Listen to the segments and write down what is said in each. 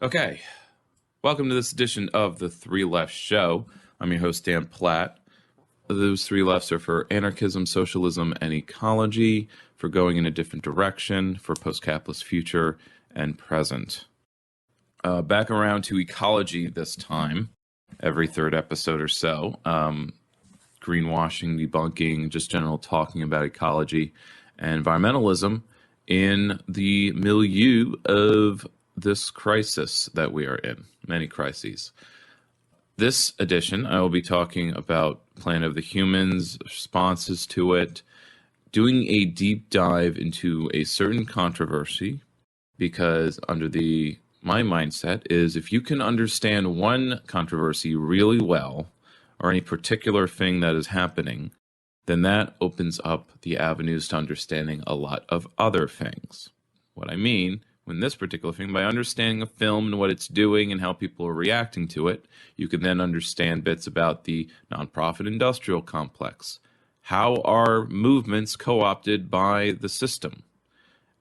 Okay, welcome to this edition of the Three Lefts Show. I'm your host, Dan Platt. Those three lefts are for anarchism, socialism, and ecology, for going in a different direction, for post-capitalist future and present. Back around to ecology this time, every third episode or so. Greenwashing, debunking, just general talking about ecology and environmentalism in the milieu of this crisis that we are in, many crises. This edition, I will be talking about Planet of the Humans, responses to it, doing a deep dive into a certain controversy, because my mindset is if you can understand one controversy really well, or any particular thing that is happening, then that opens up the avenues to understanding a lot of other things. What I mean, when this particular thing, by understanding a film and what it's doing and how people are reacting to it, you can then understand bits about the nonprofit industrial complex. How are movements co-opted by the system?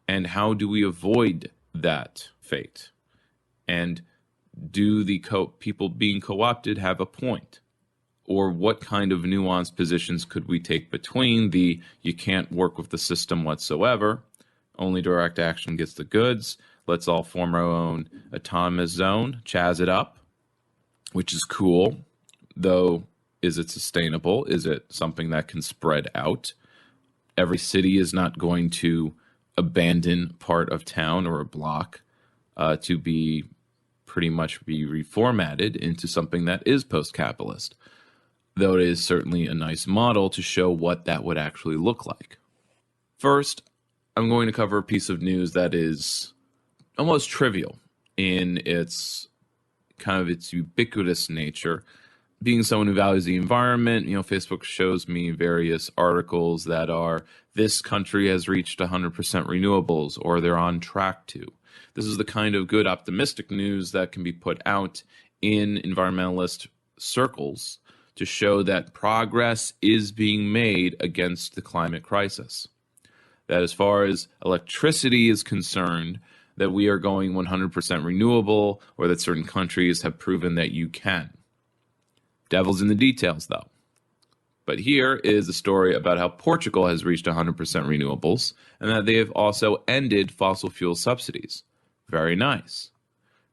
And how do we avoid that fate? And do the people being co-opted have a point? Or what kind of nuanced positions could we take between the you can't work with the system whatsoever, only direct action gets the goods, let's all form our own autonomous zone, chaz it up, which is cool, though is it sustainable? Is it something that can spread out? Every city is not going to abandon part of town or a block to be pretty much be reformatted into something that is post-capitalist, though it is certainly a nice model to show what that would actually look like. First, I'm going to cover a piece of news that is almost trivial in its ubiquitous nature. Being someone who values the environment, Facebook shows me various articles that are, this country has reached 100% renewables, or they're on track to. This is the kind of good optimistic news that can be put out in environmentalist circles to show that progress is being made against the climate crisis. That as far as electricity is concerned, that we are going 100% renewable, or that certain countries have proven that you can. Devil's in the details, though. But here is a story about how Portugal has reached 100% renewables, and that they have also ended fossil fuel subsidies. Very nice.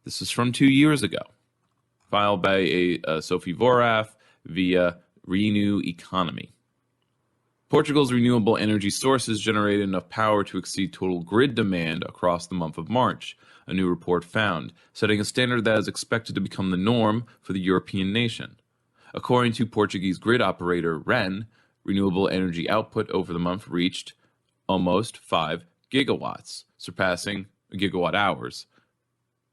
This is from 2 years ago, filed by Sophie Vorath via Renew Economy. Portugal's renewable energy sources generated enough power to exceed total grid demand across the month of March, a new report found, setting a standard that is expected to become the norm for the European nation. According to Portuguese grid operator REN, renewable energy output over the month reached almost 5 gigawatts, surpassing gigawatt hours,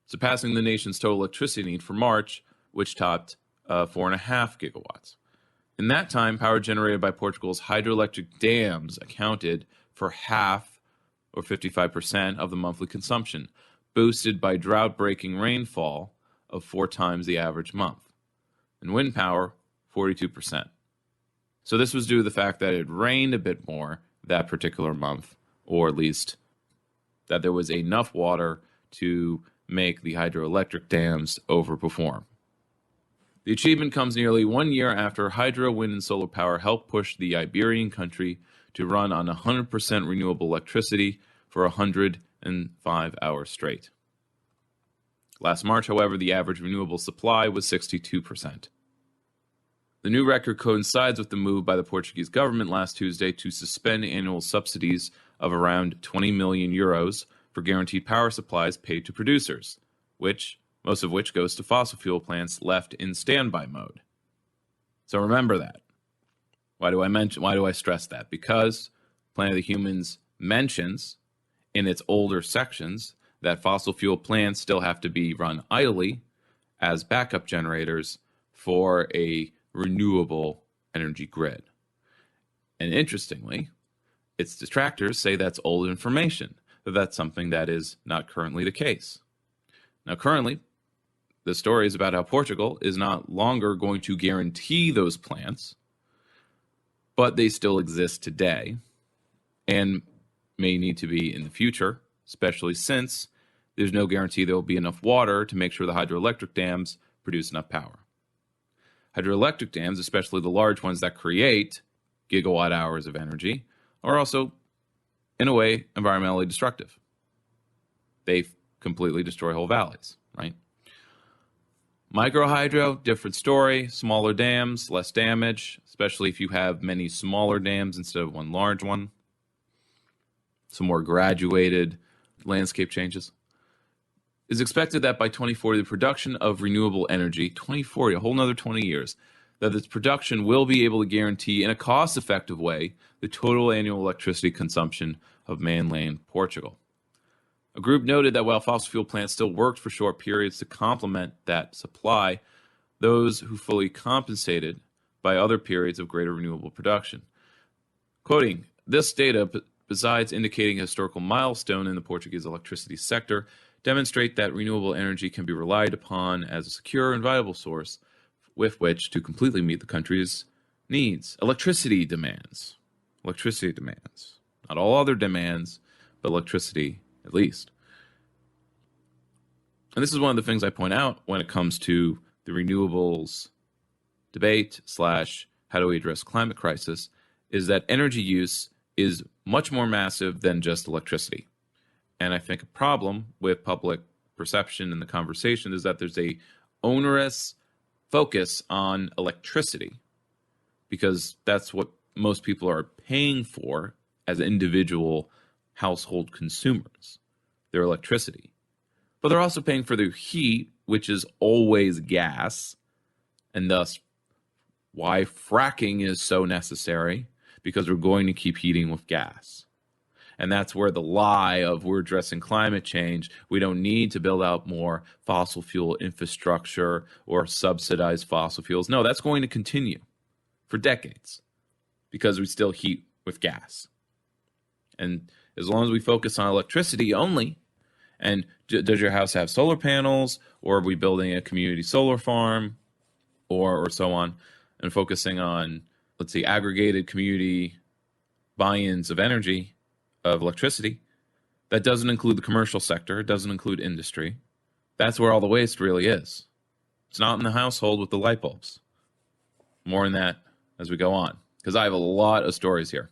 surpassing the nation's total electricity need for March, which topped 4.5 gigawatts. In that time, power generated by Portugal's hydroelectric dams accounted for half, or 55%, of the monthly consumption, boosted by drought-breaking rainfall of 4 times the average month. And wind power, 42%. So this was due to the fact that it rained a bit more that particular month, or at least that there was enough water to make the hydroelectric dams overperform. The achievement comes nearly 1 year after hydro, wind, and solar power helped push the Iberian country to run on 100% renewable electricity for 105 hours straight. Last March, however, the average renewable supply was 62%. The new record coincides with the move by the Portuguese government last Tuesday to suspend annual subsidies of around 20 million euros for guaranteed power supplies paid to producers, most of which goes to fossil fuel plants left in standby mode. So remember that. Why do I stress that? Because Planet of the Humans mentions in its older sections that fossil fuel plants still have to be run idly as backup generators for a renewable energy grid. And interestingly, its detractors say that's old information, that that's something that is not currently the case. Now, currently, the story is about how Portugal is not longer going to guarantee those plants, but they still exist today and may need to be in the future, especially since there's no guarantee there will be enough water to make sure the hydroelectric dams produce enough power. Hydroelectric dams, especially the large ones that create gigawatt hours of energy, are also, in a way, environmentally destructive. They completely destroy whole valleys, right? Microhydro, different story. Smaller dams, less damage, especially if you have many smaller dams instead of one large one. Some more graduated landscape changes. It's expected that by 2040, the production of renewable energy, 2040, a whole nother 20 years, that its production will be able to guarantee in a cost-effective way the total annual electricity consumption of mainland Portugal. A group noted that while fossil fuel plants still worked for short periods to complement that supply, those who fully compensated by other periods of greater renewable production. Quoting, this data, besides indicating a historical milestone in the Portuguese electricity sector, demonstrate that renewable energy can be relied upon as a secure and viable source with which to completely meet the country's needs. Electricity demands. Not all other demands, but electricity at least. And this is one of the things I point out when it comes to the renewables debate / how do we address climate crisis, is that energy use is much more massive than just electricity. And I think a problem with public perception in the conversation is that there's a onerous focus on electricity because that's what most people are paying for as individual household consumers, their electricity. But they're also paying for their heat, which is always gas, and thus why fracking is so necessary, because we're going to keep heating with gas. And that's where the lie of we're addressing climate change, we don't need to build out more fossil fuel infrastructure or subsidize fossil fuels. No, that's going to continue for decades because we still heat with gas. And as long as we focus on electricity only, and does your house have solar panels, or are we building a community solar farm, or so on, and focusing on, let's say, aggregated community buy-ins of energy, of electricity, that doesn't include the commercial sector, it doesn't include industry. That's where all the waste really is. It's not in the household with the light bulbs. More on that as we go on, because I have a lot of stories here.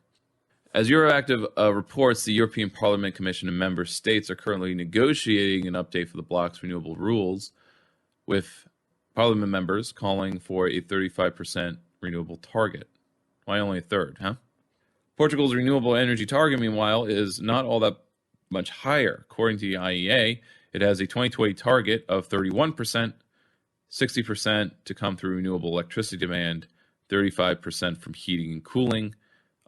As Euroactiv reports, the European Parliament Commission and member states are currently negotiating an update for the bloc's renewable rules, with Parliament members calling for a 35% renewable target. Why only a third, huh? Portugal's renewable energy target, meanwhile, is not all that much higher. According to the IEA, it has a 2020 target of 31%, 60% to come through renewable electricity demand, 35% from heating and cooling,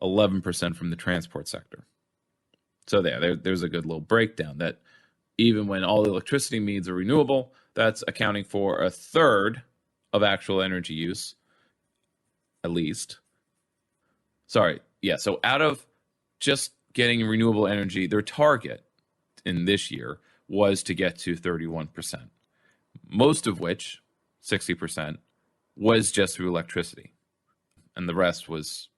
11% from the transport sector. So there's a good little breakdown that even when all the electricity needs are renewable, that's accounting for a third of actual energy use, at least. So out of just getting renewable energy, their target in this year was to get to 31%, most of which, 60%, was just through electricity. And the rest was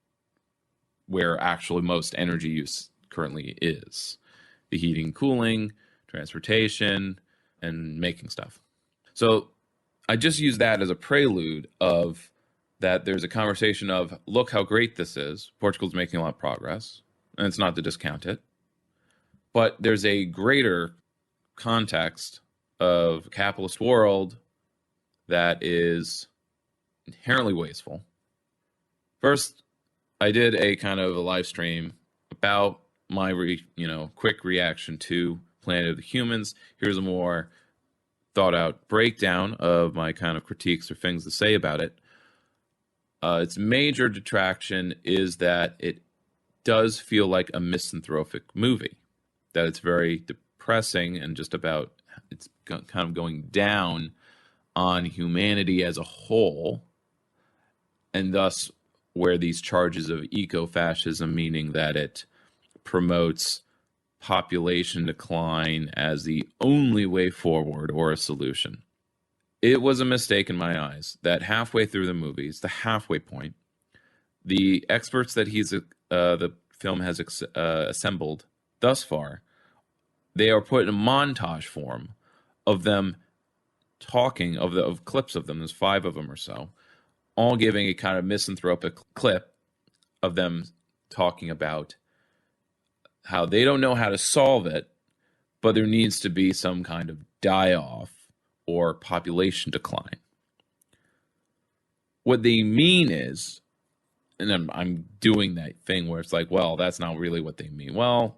where actually most energy use currently is. The heating, cooling, transportation, and making stuff. So I just use that as a prelude of that there's a conversation of, look how great this is. Portugal's making a lot of progress, and it's not to discount it. But there's a greater context of a capitalist world that is inherently wasteful. First, I did a kind of a live stream about my quick reaction to Planet of the Humans. Here's a more thought out breakdown of my kind of critiques or things to say about it. Its major detraction is that it does feel like a misanthropic movie, that it's very depressing and just about, it's kind of going down on humanity as a whole, and thus where these charges of eco-fascism, meaning that it promotes population decline as the only way forward or a solution. It was a mistake in my eyes that halfway through the movies, the halfway point, the experts that the film has assembled thus far, they are put in a montage form of them talking, of clips of them. There's 5 of them or so, all giving a kind of misanthropic clip of them talking about how they don't know how to solve it, but there needs to be some kind of die-off or population decline. What they mean is, and I'm doing that thing where it's like, well, that's not really what they mean. Well,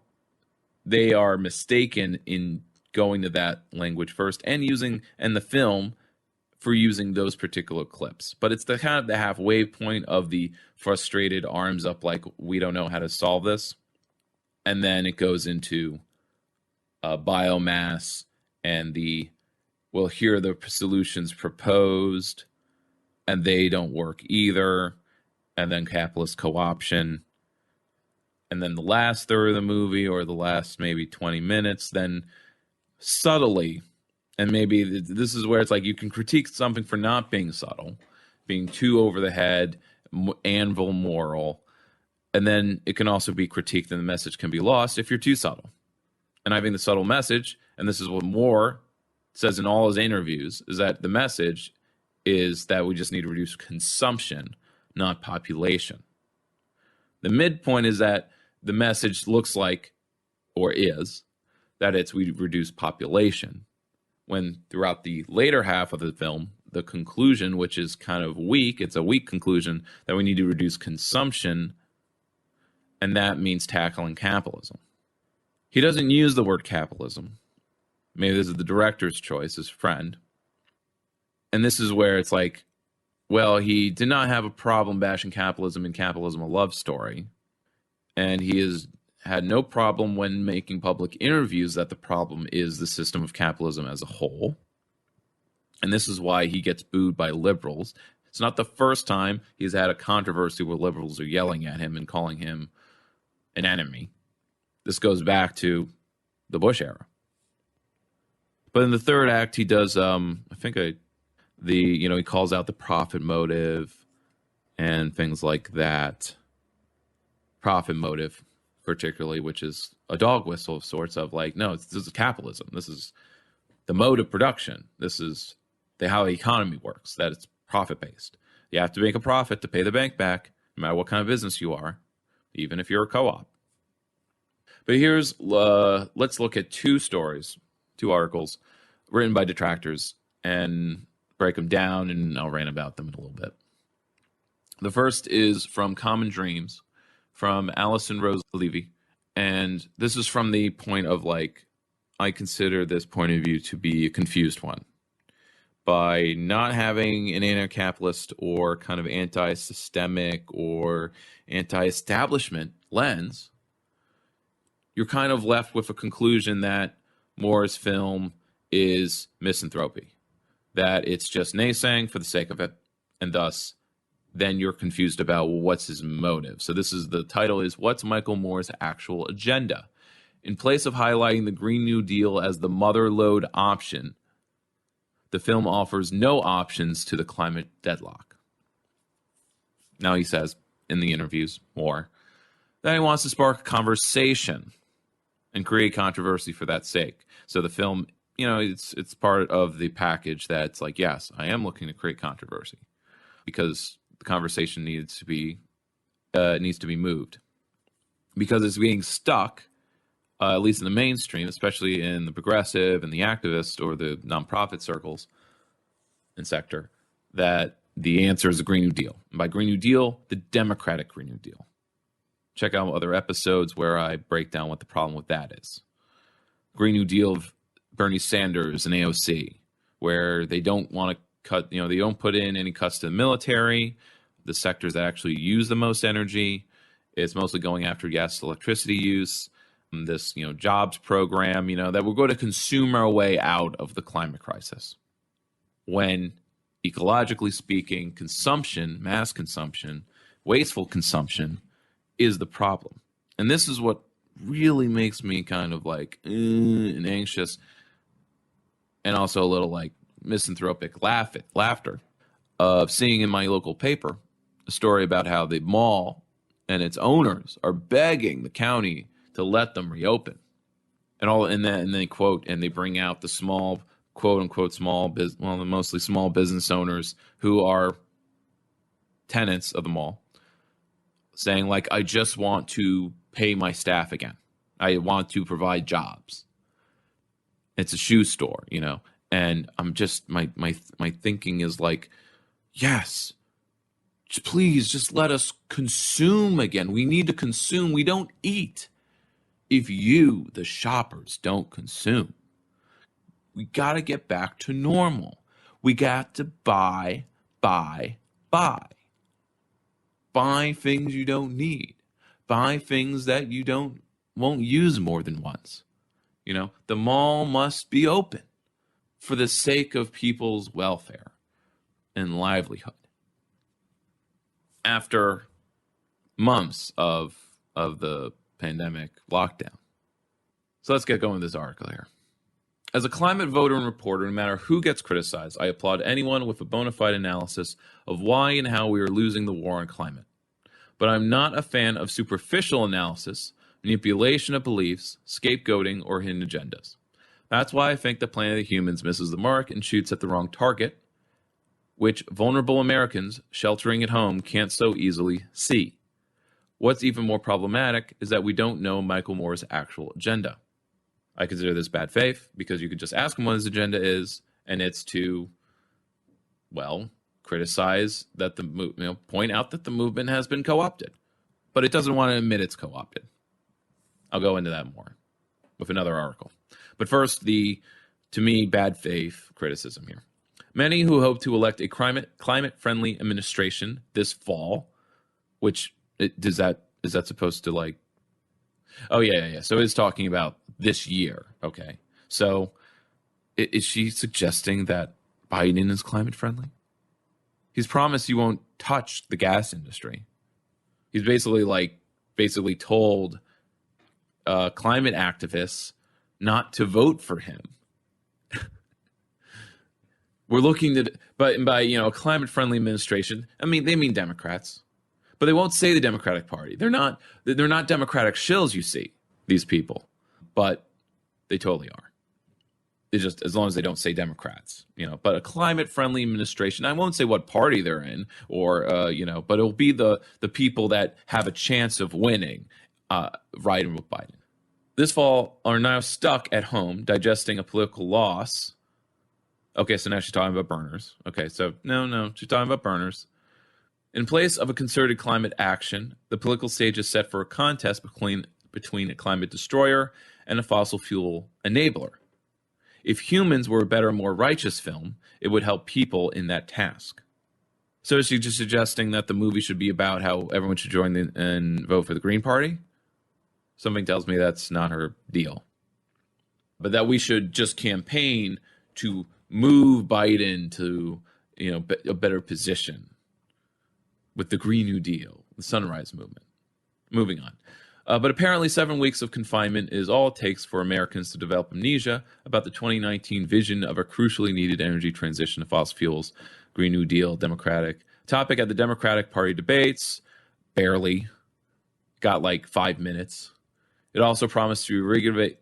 they are mistaken in going to that language first and the film for using those particular clips. But it's the kind of the halfway point of the frustrated arms up like, we don't know how to solve this. And then it goes into biomass and well, here are the solutions proposed, and they don't work either. And then capitalist co-option. And then the last third of the movie, or the last maybe 20 minutes, then subtly, and maybe this is where it's like you can critique something for not being subtle, being too over the head, anvil moral, and then it can also be critiqued and the message can be lost if you're too subtle. And I think the subtle message, and this is what Moore says in all his interviews, is that the message is that we just need to reduce consumption, not population. The midpoint is that the message looks like, or is, that it's we reduce population. When throughout the later half of the film, the conclusion, which is kind of weak, it's a weak conclusion, that we need to reduce consumption, and that means tackling capitalism. He doesn't use the word capitalism. Maybe this is the director's choice, his friend. And this is where it's like, well, he did not have a problem bashing capitalism in Capitalism, a Love Story. And he has had no problem when making public interviews that the problem is the system of capitalism as a whole. And this is why he gets booed by liberals. It's not the first time he's had a controversy where liberals are yelling at him and calling him an enemy. This goes back to the Bush era. But in the third act, he does, he calls out the profit motive and things like that. Profit motive, particularly, which is a dog whistle of sorts of like, no, this is capitalism. This is the mode of production. This is how the economy works, that it's profit-based. You have to make a profit to pay the bank back, no matter what kind of business you are, even if you're a co-op. But let's look at 2 articles written by detractors and break them down, and I'll rant about them in a little bit. The first is from Common Dreams, from Allison Rose Levy, and this is from the point of like, I consider this point of view to be a confused one. By not having an anarcho-capitalist or kind of anti-systemic or anti-establishment lens, you're kind of left with a conclusion that Moore's film is misanthropy, that it's just naysaying for the sake of it, and thus then you're confused about, well, what's his motive. So the title is, What's Micheal Moore's Actual Agenda? In place of highlighting the Green New Deal as the mother lode option, the film offers no options to the climate deadlock. Now he says in the interviews, Moore, that he wants to spark a conversation and create controversy for that sake. So the film, it's part of the package that's like, yes, I am looking to create controversy because the conversation needs to be moved, because it's being stuck, at least in the mainstream, especially in the progressive and the activist or the nonprofit circles and sector, that the answer is the Green New Deal. And by Green New Deal, the Democratic Green New Deal. Check out other episodes where I break down what the problem with that is. Green New Deal of Bernie Sanders and AOC, where they don't want to cut, they don't put in any cuts to the military, the sectors that actually use the most energy. It's mostly going after gas, electricity use, this, jobs program, that will go to consume our way out of the climate crisis. When ecologically speaking, consumption, mass consumption, wasteful consumption is the problem. And this is what really makes me kind of like and anxious, and also a little like misanthropic laughter of seeing in my local paper a story about how the mall and its owners are begging the county to let them reopen. and then they quote, and they bring out the small, quote unquote, the mostly small business owners who are tenants of the mall, saying like, I just want to pay my staff again. I want to provide jobs. It's a shoe store, and I'm just my thinking is like, yes, please just let us consume again. We need to consume. We don't eat if you, the shoppers, don't consume. We got to get back to normal. We got to buy. Buy things you don't need. Buy things that you won't use more than once. The mall must be open for the sake of people's welfare and livelihood. After months of the pandemic lockdown. So let's get going with this article here. As a climate voter and reporter, no matter who gets criticized, I applaud anyone with a bona fide analysis of why and how we are losing the war on climate. But I'm not a fan of superficial analysis, manipulation of beliefs, scapegoating, or hidden agendas. That's why I think the Planet of the Humans misses the mark and shoots at the wrong target, which vulnerable Americans sheltering at home can't so easily see. What's even more problematic is that we don't know Micheal Moore's actual agenda. I consider this bad faith because you could just ask him what his agenda is, and it's to, criticize that point out that the movement has been co-opted. But it doesn't want to admit it's co-opted. I'll go into that more with another article. But first, the, to me, bad faith criticism here. Many who hope to elect a climate-friendly administration this fall, which is that supposed to like? Oh yeah. So it's talking about this year. Okay. So is she suggesting that Biden is climate-friendly? He's promised he won't touch the gas industry. He's basically told climate activists not to vote for him. We're looking to, but by a climate-friendly administration, I mean they mean Democrats, but they won't say the Democratic Party. They're not Democratic shills. You see these people, but they totally are. It's just as long as they don't say Democrats, But a climate-friendly administration, I won't say what party they're in, or but it'll be the people that have a chance of winning, riding with Biden. This fall are now stuck at home digesting a political loss. Okay, so now she's talking about burners. Okay, so no, she's talking about burners. In place of a concerted climate action, the political stage is set for a contest between a climate destroyer and a fossil fuel enabler. If Humans were a better, more righteous film, it would help people in that task. So is she just suggesting that the movie should be about how everyone should join and vote for the Green Party? Something tells me that's not her deal. But that we should just campaign to move Biden to, a better position with the Green New Deal, the Sunrise Movement. Moving on. But apparently 7 weeks of confinement is all it takes for Americans to develop amnesia about the 2019 vision of a crucially needed energy transition to fossil fuels, Green New Deal, Democratic. Topic at the Democratic Party debates, barely. Got like 5 minutes. It also promised to reinvigorate.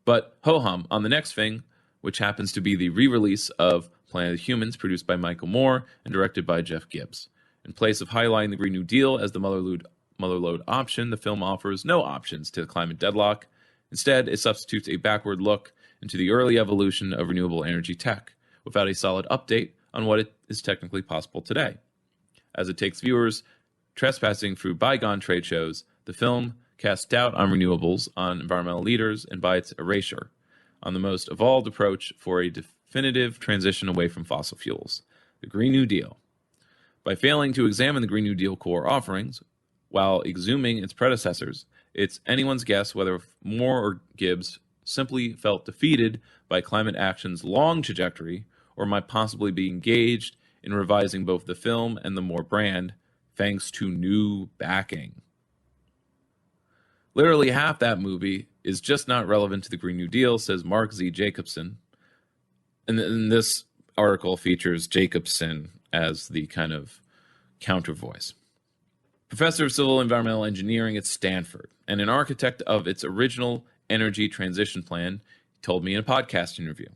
But ho-hum on the next thing, which happens to be the re-release of Planet of the Humans, produced by Micheal Moore and directed by Jeff Gibbs. In place of highlighting the Green New Deal as the motherlode option, the film offers no options to the climate deadlock. Instead, it substitutes a backward look into the early evolution of renewable energy tech, without a solid update on what is technically possible today. As it takes viewers trespassing through bygone trade shows, the film casts doubt on renewables, on environmental leaders, and by its erasure, on the most evolved approach for a definitive transition away from fossil fuels, the Green New Deal. By failing to examine the Green New Deal core offerings, while exhuming its predecessors, it's anyone's guess whether Moore or Gibbs simply felt defeated by climate action's long trajectory, or might possibly be engaged in revising both the film and the Moore brand, thanks to new backing. Literally half that movie is just not relevant to the Green New Deal, says Mark Z. Jacobson. And this article features Jacobson as the kind of counter voice. Professor of Civil Environmental Engineering at Stanford, and an architect of its original energy transition plan, he told me in a podcast interview.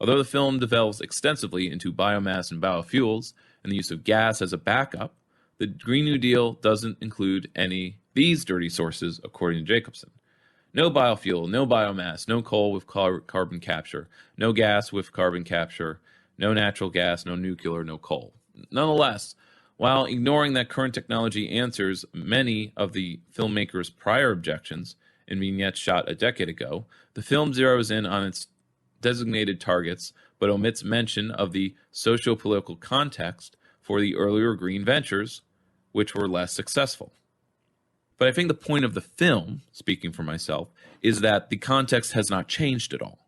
Although the film delves extensively into biomass and biofuels and the use of gas as a backup, the Green New Deal doesn't include these dirty sources, according to Jacobson. No biofuel, no biomass, no coal with carbon capture, no gas with carbon capture, no natural gas, no nuclear, no coal. Nonetheless, while ignoring that current technology answers many of the filmmaker's prior objections in vignettes shot a decade ago, the film zeroes in on its designated targets but omits mention of the socio-political context for the earlier green ventures, which were less successful. But I think the point of the film, speaking for myself, is that the context has not changed at all.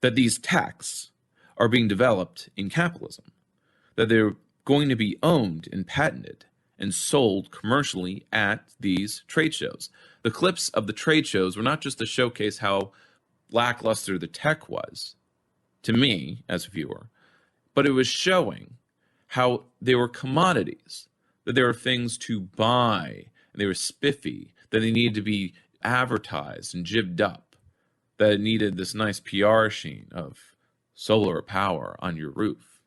That these texts are being developed in capitalism. That they're going to be owned and patented and sold commercially at these trade shows. The clips of the trade shows were not just to showcase how lackluster the tech was, to me as a viewer, but it was showing how they were commodities, that they were things to buy, and they were spiffy, that they needed to be advertised and jibbed up, that it needed this nice PR sheen of solar power on your roof,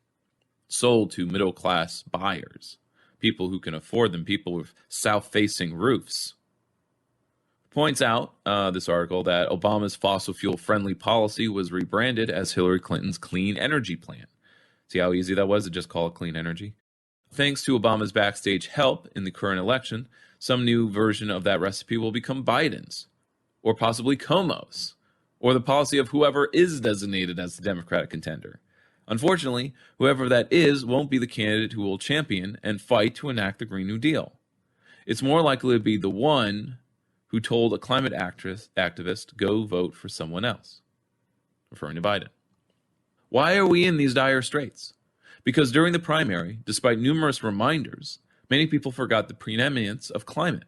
sold to middle-class buyers, people who can afford them, people with south-facing roofs. Points out, this article, that Obama's fossil fuel-friendly policy was rebranded as Hillary Clinton's clean energy plan. See how easy that was to just call it clean energy? Thanks to Obama's backstage help in the current election, some new version of that recipe will become Biden's, or possibly Cuomo's, or the policy of whoever is designated as the Democratic contender. Unfortunately, whoever that is won't be the candidate who will champion and fight to enact the Green New Deal. It's more likely to be the one who told a climate activist, go vote for someone else, referring to Biden. Why are we in these dire straits? Because during the primary, despite numerous reminders, many people forgot the preeminence of climate.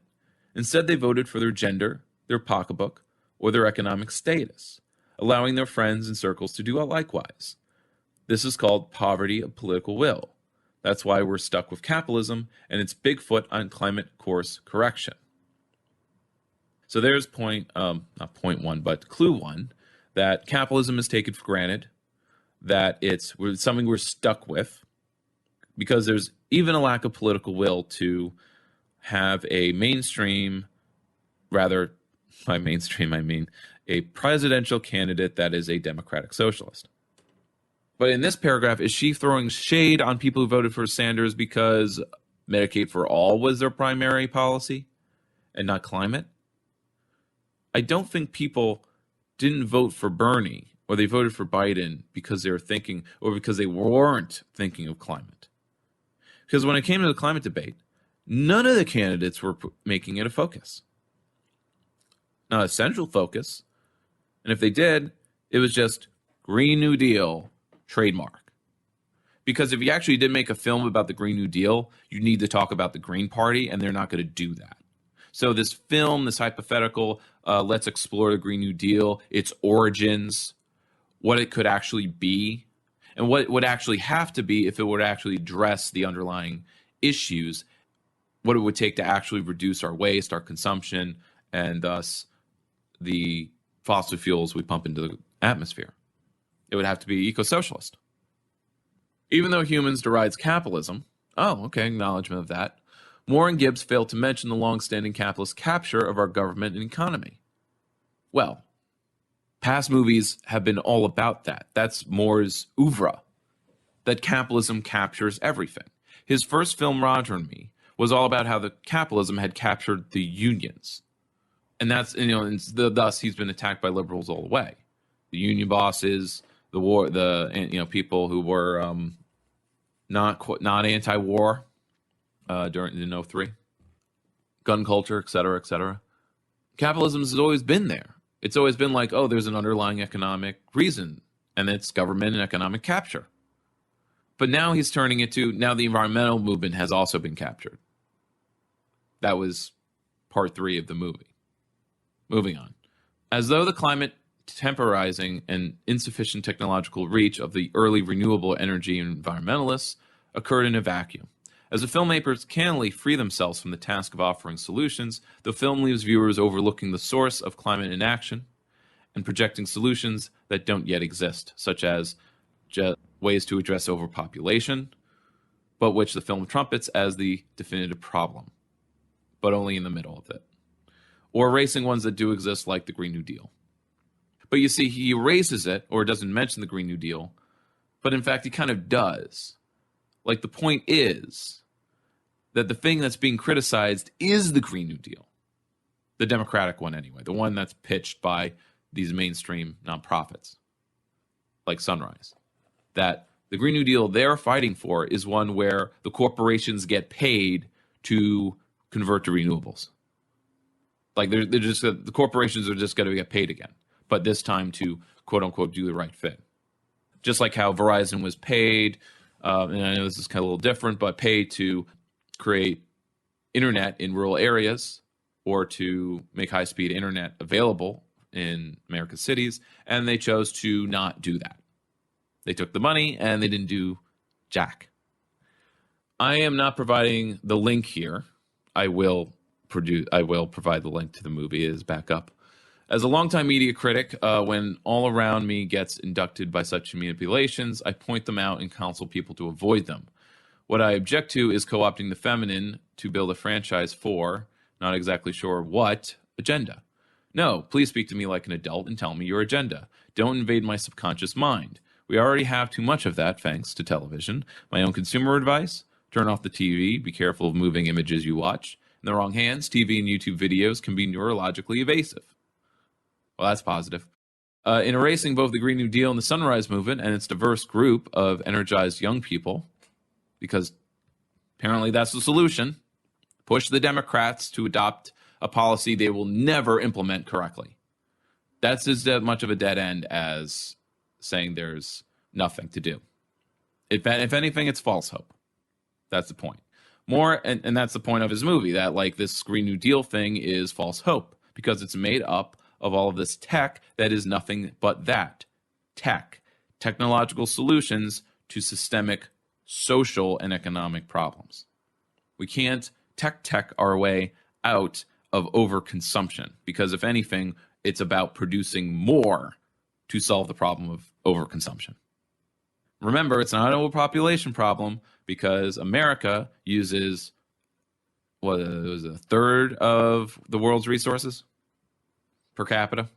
Instead, they voted for their gender, their pocketbook, or their economic status, allowing their friends and circles to do likewise. This is called poverty of political will. That's why we're stuck with capitalism and its big foot on climate course correction. So there's not point one, but clue one, that capitalism is taken for granted, that it's something we're stuck with, because there's even a lack of political will to have a mainstream, rather, by mainstream I mean a presidential candidate that is a democratic socialist. But in this paragraph, is she throwing shade on people who voted for Sanders because Medicaid for all was their primary policy and not climate? I don't think people didn't vote for Bernie or they voted for Biden because they were thinking, or because they weren't thinking of climate. Because when it came to the climate debate, none of the candidates were making it a focus. Not a central focus. And if they did, it was just Green New Deal, trademark. Because if you actually did make a film about the Green New Deal, you need to talk about the Green Party, and they're not going to do that. So this film, this hypothetical, let's explore the Green New Deal, its origins, what it could actually be, and what it would actually have to be if it would actually address the underlying issues, what it would take to actually reduce our waste, our consumption, and thus the fossil fuels we pump into the atmosphere. It would have to be eco-socialist. Even though humans derides capitalism, acknowledgement of that, Moore and Gibbs failed to mention the long-standing capitalist capture of our government and economy. Well, past movies have been all about that. That's Moore's oeuvre, that capitalism captures everything. His first film, Roger and Me, was all about how the capitalism had captured the unions. And that's, thus he's been attacked by liberals all the way. The union bosses, the war, people who were not anti-war during in 03, gun culture, et cetera, et cetera. Capitalism has always been there. It's always been like, there's an underlying economic reason, and it's government and economic capture. But now he's turning it to, now the environmental movement has also been captured. That was part 3 of the movie. Moving on. As though the climate temporizing and insufficient technological reach of the early renewable energy environmentalists occurred in a vacuum. As the filmmakers cannily free themselves from the task of offering solutions, the film leaves viewers overlooking the source of climate inaction. and projecting solutions that don't yet exist, such as ways to address overpopulation, but which the film trumpets as the definitive problem, but only in the middle of it. Or erasing ones that do exist, like the Green New Deal. But you see, he erases it, or doesn't mention the Green New Deal, but in fact, he kind of does. Like, the point is that the thing that's being criticized is the Green New Deal. The Democratic one, anyway. The one that's pitched by these mainstream nonprofits, like Sunrise. That the Green New Deal they're fighting for is one where the corporations get paid to convert to renewables. Like, they're just the corporations are just going to get paid again, but this time to quote unquote do the right thing. Just like how Verizon was paid, and I know this is kind of a little different, but paid to create internet in rural areas or to make high-speed internet available in America's cities, and they chose to not do that. They took the money and they didn't do jack. I am not providing the link here. I will provide the link to the movie as backup. As a longtime media critic, when all around me gets inducted by such manipulations, I point them out and counsel people to avoid them. What I object to is co-opting the feminine to build a franchise for, not exactly sure what, agenda. No, please speak to me like an adult and tell me your agenda. Don't invade my subconscious mind. We already have too much of that thanks to television. My own consumer advice: turn off the TV, be careful of moving images you watch. In the wrong hands, TV and YouTube videos can be neurologically evasive. Well, that's positive. In erasing both the Green New Deal and the Sunrise Movement and its diverse group of energized young people, because apparently that's the solution, push the Democrats to adopt a policy they will never implement correctly. That's as much of a dead end as saying there's nothing to do. If anything, it's false hope. That's the point. More, and that's the point of his movie, that like this Green New Deal thing is false hope because it's made up of all of this tech that is nothing but that. Technological solutions to systemic social and economic problems. We can't tech our way out of overconsumption because if anything, it's about producing more to solve the problem of overconsumption. Remember, it's not an overpopulation problem because America uses, what was it, a third of the world's resources per capita.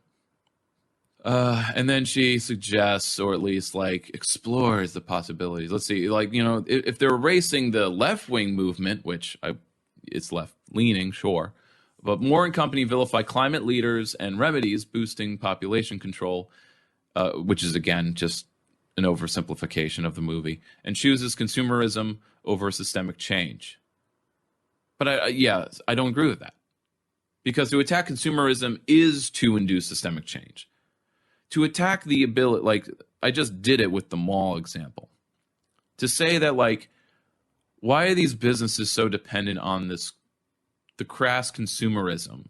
And then she suggests, or at least like explores the possibilities. Let's see, like, you know, if they're erasing the left-wing movement, which it's left-leaning, sure, but Moore and company vilify climate leaders and remedies boosting population control, which is, again, just an oversimplification of the movie, and chooses consumerism over systemic change. But I don't agree with that. Because to attack consumerism is to induce systemic change. To attack the ability, like I just did it with the mall example. To say that, like, why are these businesses so dependent on the crass consumerism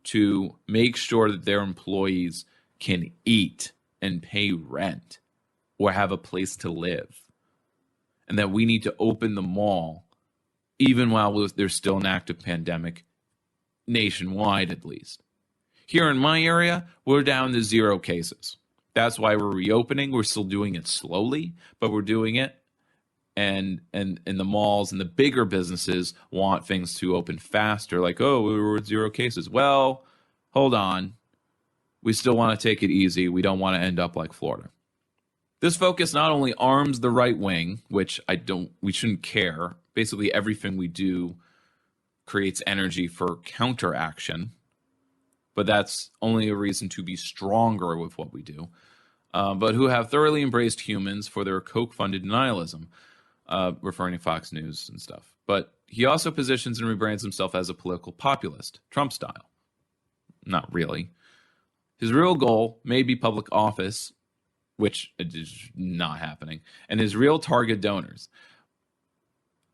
to make sure that their employees can eat and pay rent or have a place to live? And that we need to open the mall even while there's still an active pandemic, nationwide at least. Here in my area, we're down to 0 cases. That's why we're reopening. We're still doing it slowly, but we're doing it. And the malls and the bigger businesses want things to open faster. Like, oh, we're at 0 cases. Well, hold on. We still want to take it easy. We don't want to end up like Florida. This focus not only arms the right wing, which we shouldn't care. Basically, everything we do creates energy for counteraction, but that's only a reason to be stronger with what we do, but who have thoroughly embraced humans for their Koch-funded denialism, referring to Fox News and stuff. But he also positions and rebrands himself as a political populist, Trump style. Not really. His real goal may be public office, which is not happening, and his real target donors.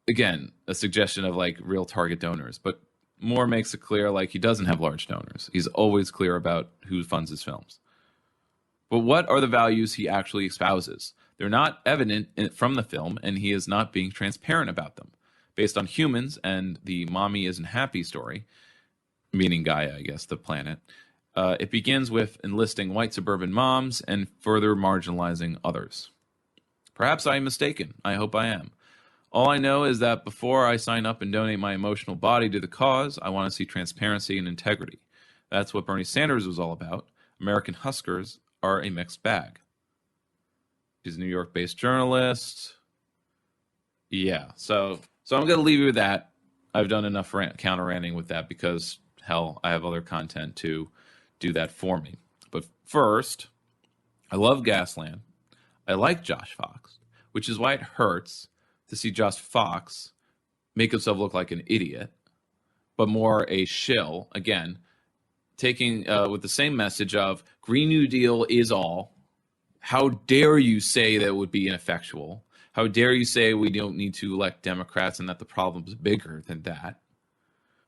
Again, a suggestion of like real target donors, but Moore makes it clear like he doesn't have large donors. He's always clear about who funds his films. But what are the values he actually espouses? They're not evident from the film, and he is not being transparent about them. Based on humans and the mommy isn't happy story, meaning Gaia, I guess, the planet, It begins with enlisting white suburban moms and further marginalizing others. Perhaps I am mistaken. I hope I am. All I know is that before I sign up and donate my emotional body to the cause, I want to see transparency and integrity. That's what Bernie Sanders was all about. American Huskers are a mixed bag. She's a New York-based journalist. Yeah, so I'm going to leave you with that. I've done enough counter-ranting with that because, hell, I have other content to do that for me. But first, I love Gasland. I like Josh Fox, which is why it hurts to see Josh Fox make himself look like an idiot, but more a shill, again, taking with the same message of Green New Deal is all. How dare you say that would be ineffectual? How dare you say we don't need to elect Democrats and that the problem's bigger than that?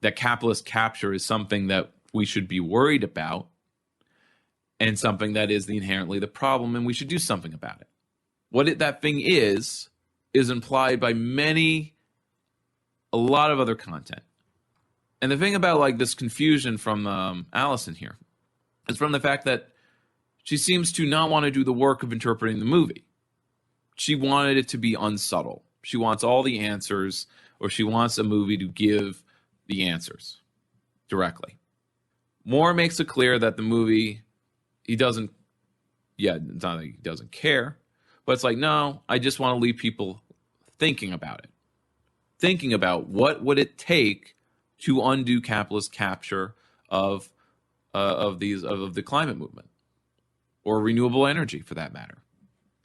That capitalist capture is something that we should be worried about and something that is inherently the problem, and we should do something about it. What that thing is implied by a lot of other content. And the thing about like this confusion from Allison here is from the fact that she seems to not want to do the work of interpreting the movie. She wanted it to be unsubtle. She wants all the answers, or she wants a movie to give the answers directly. Moore makes it clear that the movie, it's not that he doesn't care, but it's like, no, I just want to leave people thinking about it. Thinking about what would it take to undo capitalist capture of the climate movement, or renewable energy for that matter.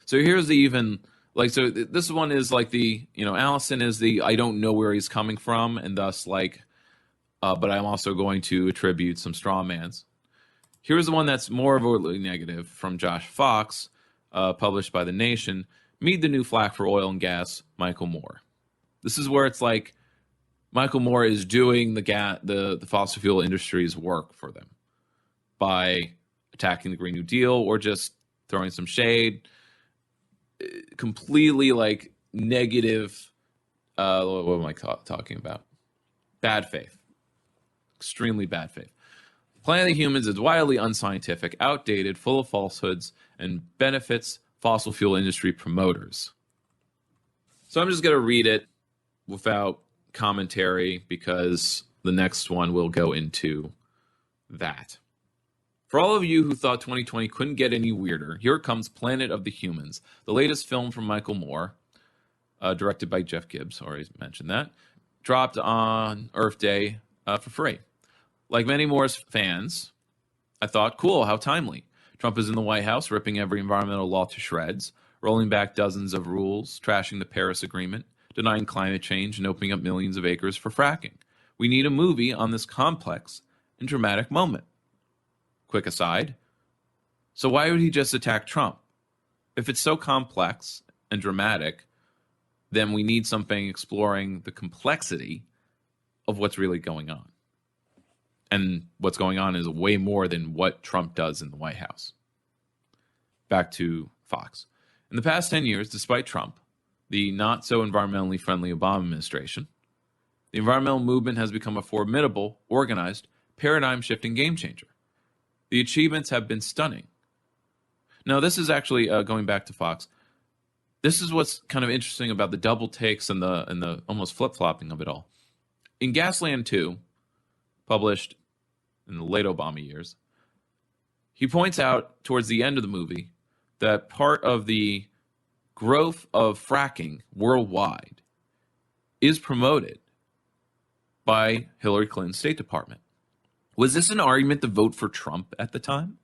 So here's this one is like Allison is I don't know where he's coming from, and thus but I'm also going to attribute some straw mans. Here's the one that's more overtly negative from Josh Fox, published by The Nation. Meet the new flack for oil and gas, Micheal Moore. This is where it's like Micheal Moore is doing the fossil fuel industry's work for them by attacking the Green New Deal or just throwing some shade. Completely negative. What am I talking about? Bad faith. Extremely bad faith. Planet of the Humans is wildly unscientific, outdated, full of falsehoods, and benefits fossil fuel industry promoters. So I'm just going to read it without commentary because the next one will go into that. For all of you who thought 2020 couldn't get any weirder, here comes Planet of the Humans, the latest film from Micheal Moore, directed by Jeff Gibbs, already mentioned that, dropped on Earth Day for free. Like many Moore's fans, I thought, cool, how timely. Trump is in the White House, ripping every environmental law to shreds, rolling back dozens of rules, trashing the Paris Agreement, denying climate change, and opening up millions of acres for fracking. We need a movie on this complex and dramatic moment. Quick aside, so why would he just attack Trump? If it's so complex and dramatic, then we need something exploring the complexity of what's really going on. And what's going on is way more than what Trump does in the White House. Back to Fox. In the past 10 years, despite Trump, the not so environmentally friendly Obama administration, the environmental movement has become a formidable, organized, paradigm-shifting game changer. The achievements have been stunning. Now, this is actually, going back to Fox, this is what's kind of interesting about the double takes and the almost flip-flopping of it all. In Gasland 2, published in the late Obama years, he points out towards the end of the movie that part of the growth of fracking worldwide is promoted by Hillary Clinton's State Department. Was this an argument to vote for Trump at the time?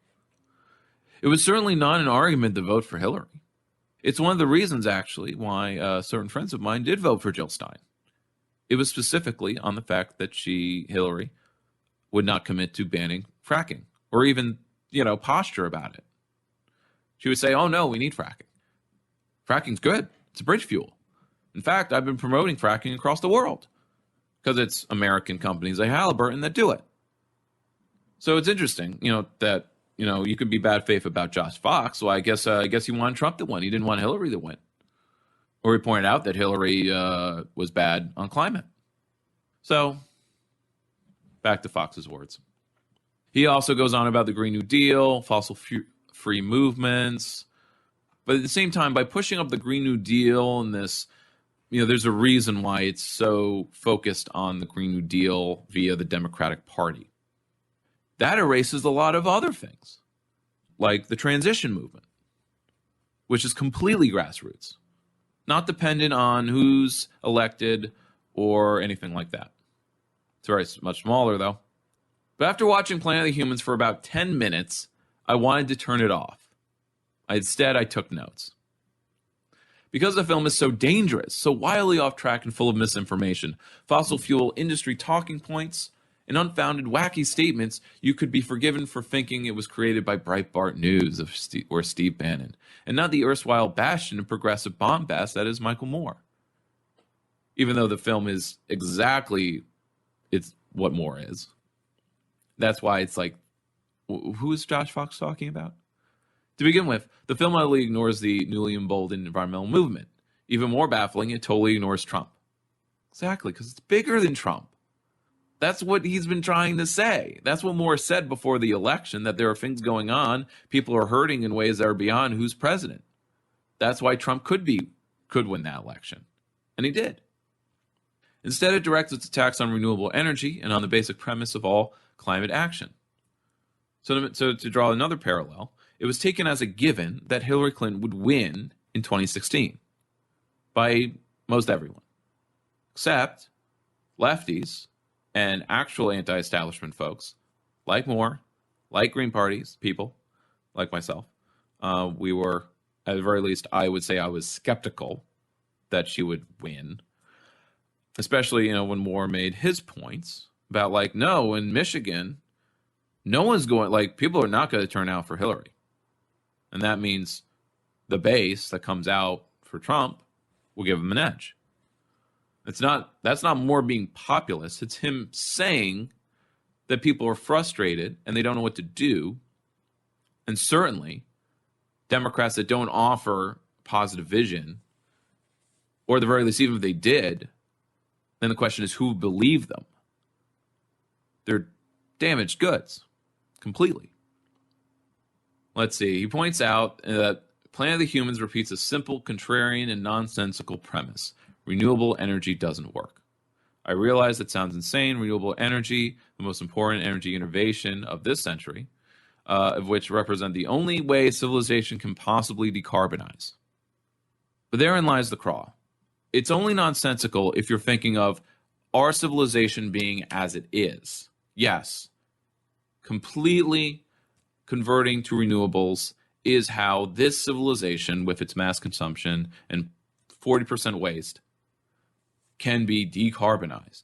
It was certainly not an argument to vote for Hillary. It's one of the reasons, actually, why certain friends of mine did vote for Jill Stein. It was specifically on the fact that Hillary, would not commit to banning fracking or even, posture about it. She would say, oh, no, we need fracking. Fracking's good. It's a bridge fuel. In fact, I've been promoting fracking across the world because it's American companies like Halliburton that do it. So it's interesting, that, you could be bad faith about Josh Fox. Well, I guess he wanted Trump to win. He didn't want Hillary to win. Or he pointed out that Hillary was bad on climate. So back to Fox's words. He also goes on about the Green New Deal, fossil-free movements. But at the same time, by pushing up the Green New Deal and this, there's a reason why it's so focused on the Green New Deal via the Democratic Party. That erases a lot of other things, like the transition movement, which is completely grassroots, not dependent on who's elected or anything like that. It's very much smaller, though. But after watching Planet of the Humans for about 10 minutes, I wanted to turn it off. Instead, I took notes. Because the film is so dangerous, so wildly off track and full of misinformation, fossil fuel industry talking points, and unfounded wacky statements, you could be forgiven for thinking it was created by Breitbart News or Steve Bannon, and not the erstwhile bastion of progressive bombast that is Micheal Moore. Even though the film is exactly what Moore is. That's why it's like, who is Josh Fox talking about? To begin with, the film utterly ignores the newly emboldened environmental movement. Even more baffling, it totally ignores Trump. Exactly, because it's bigger than Trump. That's what he's been trying to say. That's what Moore said before the election, that there are things going on. People are hurting in ways that are beyond who's president. That's why Trump could win that election. And he did. Instead, it directs its attacks on renewable energy and on the basic premise of all climate action. So to draw another parallel, it was taken as a given that Hillary Clinton would win in 2016 by most everyone, except lefties and actual anti-establishment folks like Moore, like Green Parties, people like myself. We were, at the very least, I would say I was skeptical that she would win, especially, when Moore made his points about no, in Michigan, no one's going, people are not going to turn out for Hillary. And that means the base that comes out for Trump will give him an edge. That's not Moore being populist. It's him saying that people are frustrated and they don't know what to do. And certainly, Democrats that don't offer positive vision, or at the very least, even if they did, then the question is who believed them? They're damaged goods, completely. Let's see. He points out that Planet of the Humans repeats a simple, contrarian, and nonsensical premise. Renewable energy doesn't work. I realize that sounds insane. Renewable energy, the most important energy innovation of this century, of which represent the only way civilization can possibly decarbonize. But therein lies the craw. It's only nonsensical if you're thinking of our civilization being as it is. Yes, completely converting to renewables is how this civilization, with its mass consumption and 40% waste, can be decarbonized.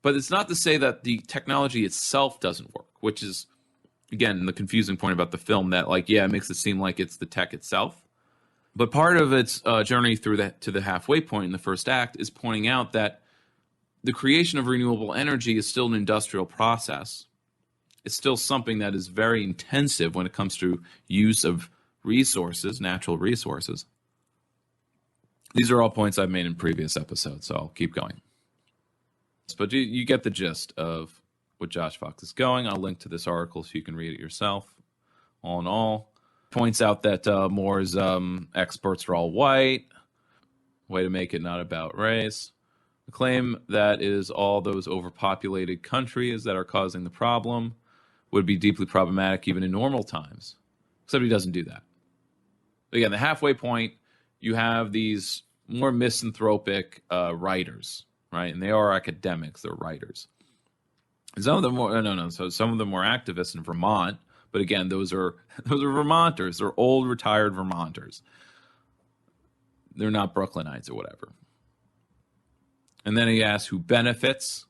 But it's not to say that the technology itself doesn't work, which is, again, the confusing point about the film that, it makes it seem like it's the tech itself. But part of its journey to the halfway point in the first act is pointing out that the creation of renewable energy is still an industrial process. It's still something that is very intensive when it comes to use of resources, natural resources. These are all points I've made in previous episodes, so I'll keep going. But you get the gist of what Josh Fox is going. I'll link to this article so you can read it yourself. All in all, points out that Moore's experts are all white. Way to make it not about race. The claim that it is all those overpopulated countries that are causing the problem would be deeply problematic even in normal times. Except he doesn't do that. But again, the halfway point, you have these more misanthropic writers, right? And they are academics, they're writers. And some of them so some of them were activists in Vermont, but again, those are Vermonters. They're old, retired Vermonters. They're not Brooklynites or whatever. And then he asks who benefits,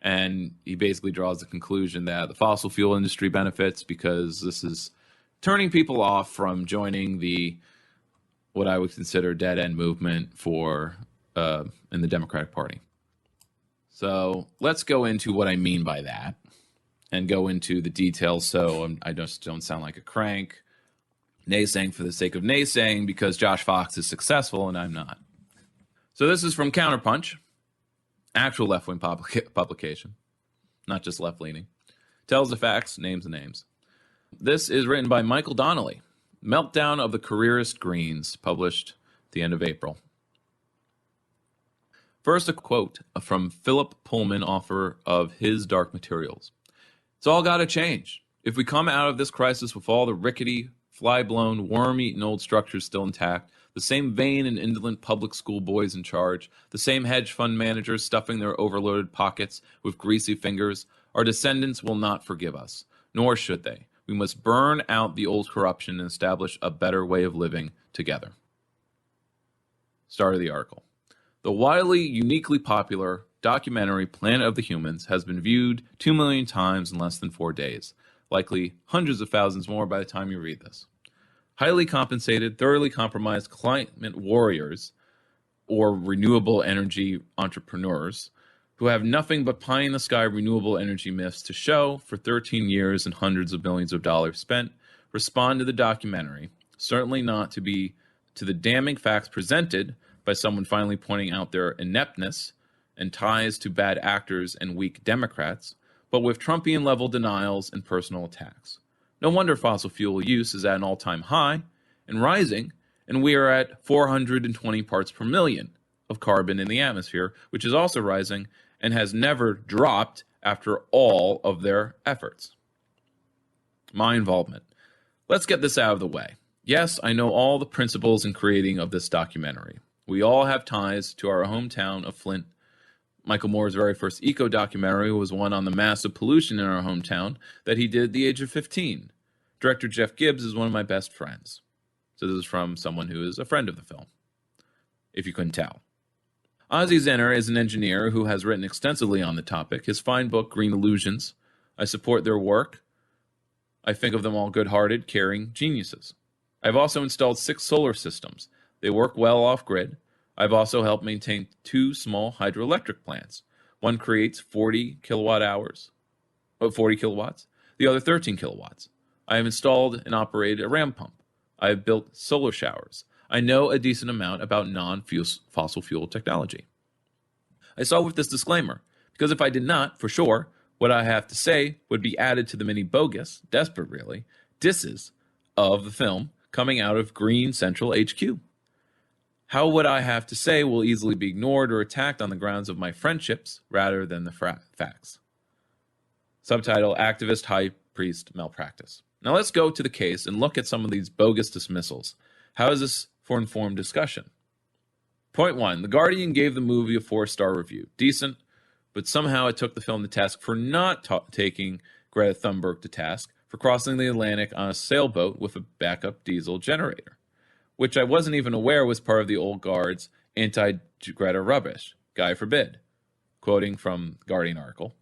and he basically draws the conclusion that the fossil fuel industry benefits because this is turning people off from joining what I would consider dead-end movement for in the Democratic Party. So let's go into what I mean by that and go into the details so I just don't sound like a crank, naysaying for the sake of naysaying because Josh Fox is successful and I'm not. So this is from Counterpunch, actual left-wing publication, not just left-leaning. Tells the facts, names the names. This is written by Michael Donnelly. Meltdown of the Careerist Greens, published at the end of April. First, a quote from Philip Pullman, author of His Dark Materials. It's all got to change. If we come out of this crisis with all the rickety, fly-blown, worm-eaten old structures still intact, the same vain and indolent public school boys in charge, the same hedge fund managers stuffing their overloaded pockets with greasy fingers, our descendants will not forgive us, nor should they. We must burn out the old corruption and establish a better way of living together. Start of the article. The widely, uniquely popular documentary Planet of the Humans has been viewed 2 million times in less than 4 days, likely hundreds of thousands more by the time you read this. Highly compensated, thoroughly compromised climate warriors or renewable energy entrepreneurs who have nothing but pie-in-the-sky renewable energy myths to show for 13 years and hundreds of billions of dollars spent, respond to the documentary, certainly not to the damning facts presented by someone finally pointing out their ineptness and ties to bad actors and weak Democrats, but with Trumpian-level denials and personal attacks. No wonder fossil fuel use is at an all-time high and rising, and we are at 420 parts per million of carbon in the atmosphere, which is also rising and has never dropped after all of their efforts. My involvement. Let's get this out of the way. Yes, I know all the principles in creating of this documentary. We all have ties to our hometown of Flint. Micheal Moore's very first eco-documentary was one on the massive pollution in our hometown that he did at the age of 15. Director Jeff Gibbs is one of my best friends. So this is from someone who is a friend of the film, if you couldn't tell. Ozzie Zenner is an engineer who has written extensively on the topic. His fine book, Green Illusions, I support their work. I think of them all good-hearted, caring geniuses. I've also installed 6 solar systems. They work well off-grid. I've also helped maintain 2 small hydroelectric plants. One creates 40 kilowatts, the other 13 kilowatts. I have installed and operated a ram pump. I have built solar showers. I know a decent amount about non-fossil fuel technology. I start with this disclaimer, because if I did not, for sure, what I have to say would be added to the many bogus, desperate really, disses of the film coming out of Green Central HQ. How what I have to say will easily be ignored or attacked on the grounds of my friendships rather than the facts. Subtitle, Activist High Priest Malpractice. Now let's go to the case and look at some of these bogus dismissals. How is this for informed discussion? Point 1. The Guardian gave the movie a 4-star review. Decent, but somehow it took the film to task for not taking Greta Thunberg to task for crossing the Atlantic on a sailboat with a backup diesel generator, which I wasn't even aware was part of the old guard's anti-Greta rubbish. God forbid. Quoting from Guardian article.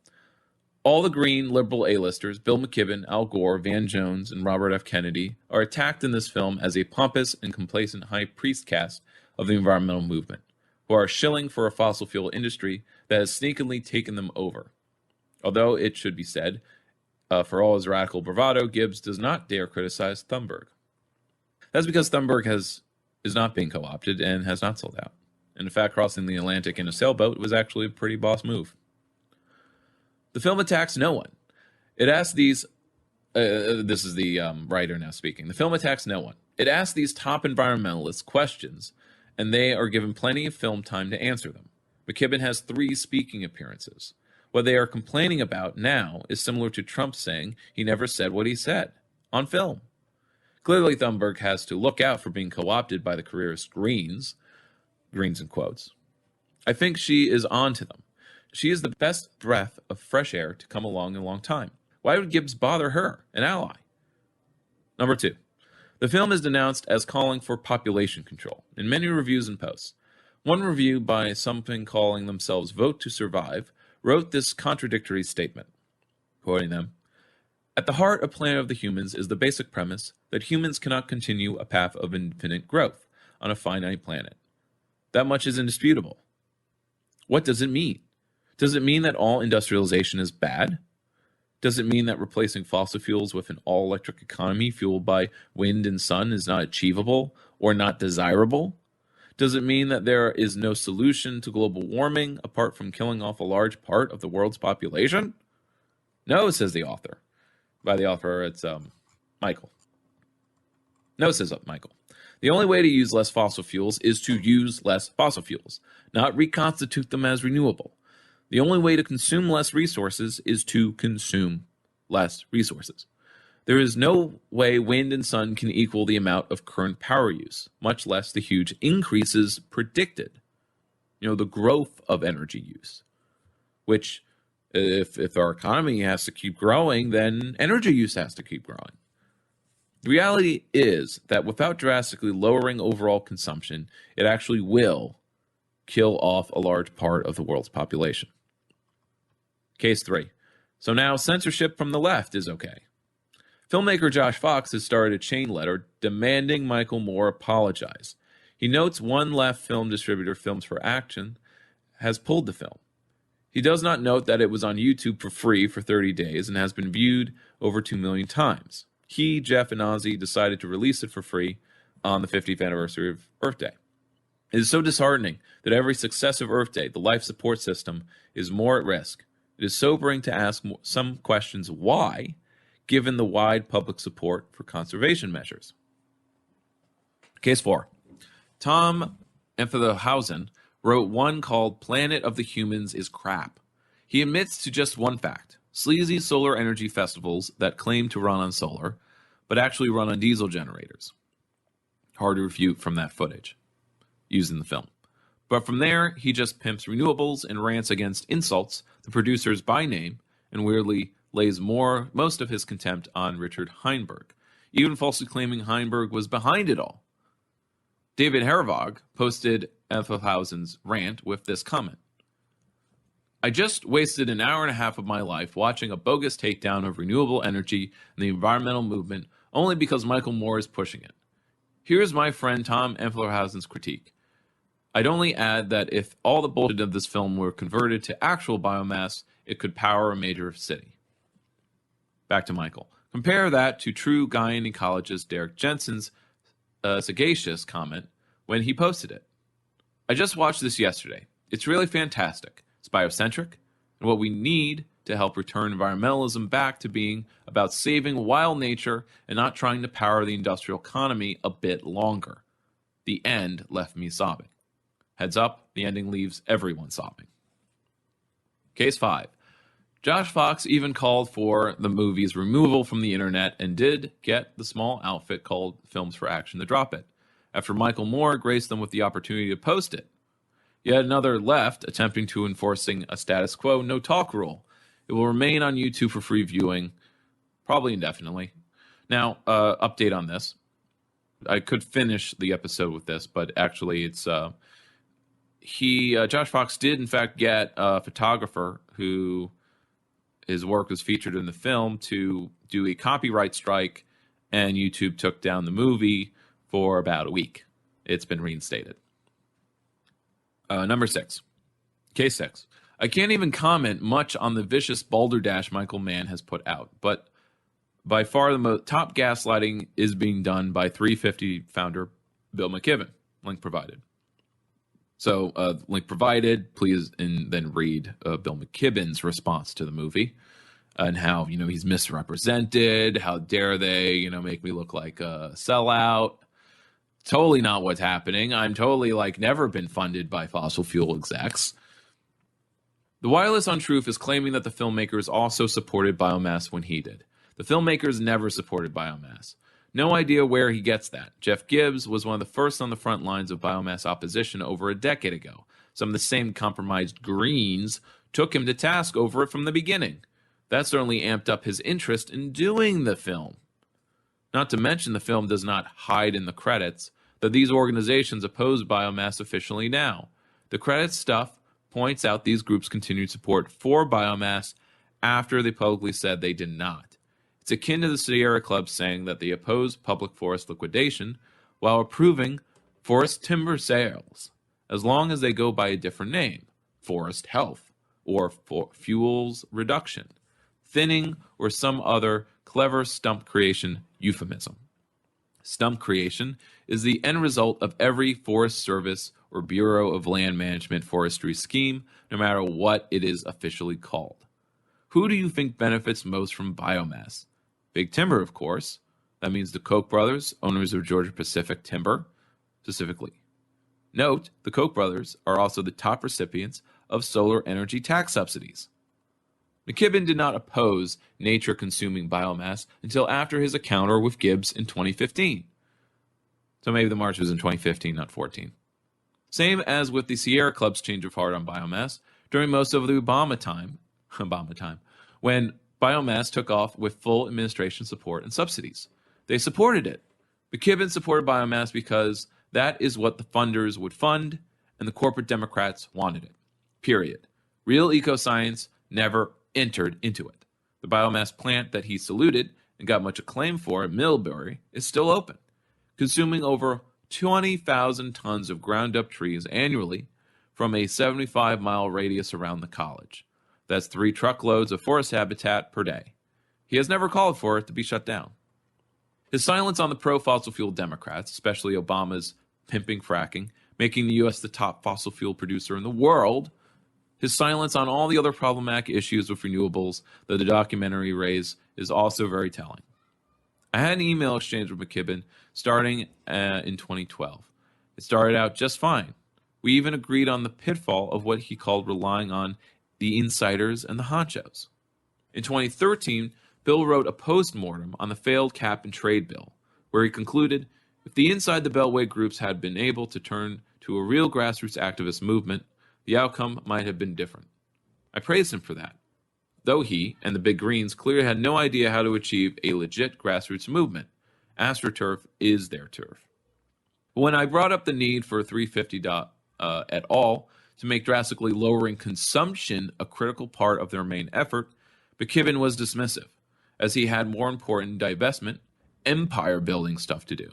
All the green liberal A-listers, Bill McKibben, Al Gore, Van Jones, and Robert F. Kennedy, are attacked in this film as a pompous and complacent high priest cast of the environmental movement, who are shilling for a fossil fuel industry that has sneakily taken them over. Although it should be said, for all his radical bravado, Gibbs does not dare criticize Thunberg. That's because Thunberg is not being co-opted and has not sold out. And in fact, crossing the Atlantic in a sailboat was actually a pretty boss move. The film attacks no one. It asks these... this is the writer now speaking. The film attacks no one. It asks these top environmentalists questions, and they are given plenty of film time to answer them. McKibben has 3 speaking appearances. What they are complaining about now is similar to Trump saying he never said what he said on film. Clearly, Thunberg has to look out for being co-opted by the careerist Greens in quotes. I think she is on to them. She is the best breath of fresh air to come along in a long time. Why would Gibbs bother her, an ally? Number 2. The film is denounced as calling for population control in many reviews and posts. One review by something calling themselves Vote to Survive wrote this contradictory statement, quoting them, "At the heart of Planet of the Humans is the basic premise that humans cannot continue a path of infinite growth on a finite planet. That much is indisputable. What does it mean? Does it mean that all industrialization is bad? Does it mean that replacing fossil fuels with an all-electric economy fueled by wind and sun is not achievable or not desirable? Does it mean that there is no solution to global warming apart from killing off a large part of the world's population? No, says the author. By the author, it's Michael. No, says Michael. The only way to use less fossil fuels is to use less fossil fuels, not reconstitute them as renewable. The only way to consume less resources is to consume less resources. There is no way wind and sun can equal the amount of current power use, much less the huge increases predicted. The growth of energy use, which if our economy has to keep growing, then energy use has to keep growing. The reality is that without drastically lowering overall consumption, it actually will kill off a large part of the world's population. Case 3. So now censorship from the left is okay. Filmmaker Josh Fox has started a chain letter demanding Micheal Moore apologize. He notes one left film distributor, Films for Action, has pulled the film. He does not note that it was on YouTube for free for 30 days and has been viewed over 2 million times. He, Jeff, and Ozzy decided to release it for free on the 50th anniversary of Earth Day. It is so disheartening that every successive Earth Day, the life support system is more at risk. It is sobering to ask some questions why, given the wide public support for conservation measures. Case 4. Tom Empfethausen wrote one called Planet of the Humans is Crap. He admits to just one fact: sleazy solar energy festivals that claim to run on solar, but actually run on diesel generators. Hard to refute from that footage used in the film. But from there, he just pimps renewables and rants against insults, the producers by name, and weirdly lays most of his contempt on Richard Heinberg, even falsely claiming Heinberg was behind it all. David Hervog posted Empfethausen's rant with this comment: I just wasted an hour and a half of my life watching a bogus takedown of renewable energy and the environmental movement only because Micheal Moore is pushing it. Here's my friend Tom Empfethausen's critique. I'd only add that if all the bullshit of this film were converted to actual biomass, it could power a major city. Back to Michael. Compare that to true Guyana ecologist Derek Jensen's sagacious comment when he posted it. I just watched this yesterday. It's really fantastic. It's biocentric, and what we need to help return environmentalism back to being about saving wild nature and not trying to power the industrial economy a bit longer. The end left me sobbing. Heads up, the ending leaves everyone sobbing. Case 5. Josh Fox even called for the movie's removal from the internet and did get the small outfit called Films for Action to drop it, after Micheal Moore graced them with the opportunity to post it. Yet another left attempting to enforcing a status quo no-talk rule. It will remain on YouTube for free viewing, probably indefinitely. Now, update on this. I could finish the episode with this, but actually it's... Josh Fox did in fact get a photographer who his work was featured in the film to do a copyright strike, and YouTube took down the movie for about a week. It's been reinstated. Number 6. Case 6. I can't even comment much on the vicious balderdash Michael Mann has put out, but by far the top gaslighting is being done by 350 founder Bill McKibben. Link provided. So, link provided, please, and then read Bill McKibben's response to the movie and how, he's misrepresented. How dare they, make me look like a sellout. Totally not what's happening. I'm totally, never been funded by fossil fuel execs. The Wireless Untruth is claiming that the filmmakers also supported biomass when he did. The filmmakers never supported biomass. No idea where he gets that. Jeff Gibbs was one of the first on the front lines of biomass opposition over a decade ago. Some of the same compromised Greens took him to task over it from the beginning. That certainly amped up his interest in doing the film. Not to mention the film does not hide in the credits that these organizations oppose biomass officially now. The credits stuff points out these groups continued support for biomass after they publicly said they did not. It's akin to the Sierra Club saying that they oppose public forest liquidation while approving forest timber sales, as long as they go by a different name, forest health, or fuels reduction, thinning, or some other clever stump creation euphemism. Stump creation is the end result of every Forest Service or Bureau of Land Management forestry scheme, no matter what it is officially called. Who do you think benefits most from biomass? Big Timber, of course. That means the Koch brothers, owners of Georgia Pacific Timber, specifically. Note, the Koch brothers are also the top recipients of solar energy tax subsidies. McKibben did not oppose nature-consuming biomass until after his encounter with Gibbs in 2015. So maybe the march was in 2015, not 14. Same as with the Sierra Club's change of heart on biomass during most of the Obama time, when biomass took off with full administration support and subsidies. They supported it. McKibben supported biomass because that is what the funders would fund, and the corporate Democrats wanted it. Period. Real eco-science never entered into it. The biomass plant that he saluted and got much acclaim for at Millbury is still open, consuming over 20,000 tons of ground-up trees annually from a 75-mile radius around the college. That's 3 truckloads of forest habitat per day. He has never called for it to be shut down. His silence on the pro-fossil fuel Democrats, especially Obama's pimping fracking, making the U.S. the top fossil fuel producer in the world, his silence on all the other problematic issues with renewables that the documentary raised is also very telling. I had an email exchange with McKibben starting in 2012. It started out just fine. We even agreed on the pitfall of what he called relying on the insiders and the honchos. In 2013, Bill wrote a post-mortem on the failed cap and trade bill, where he concluded, if the inside the Beltway groups had been able to turn to a real grassroots activist movement, the outcome might have been different. I praised him for that, though he and the Big Greens clearly had no idea how to achieve a legit grassroots movement. AstroTurf is their turf. But when I brought up the need for 350 at all to make drastically lowering consumption a critical part of their main effort, McKibben was dismissive, as he had more important divestment, empire-building stuff to do.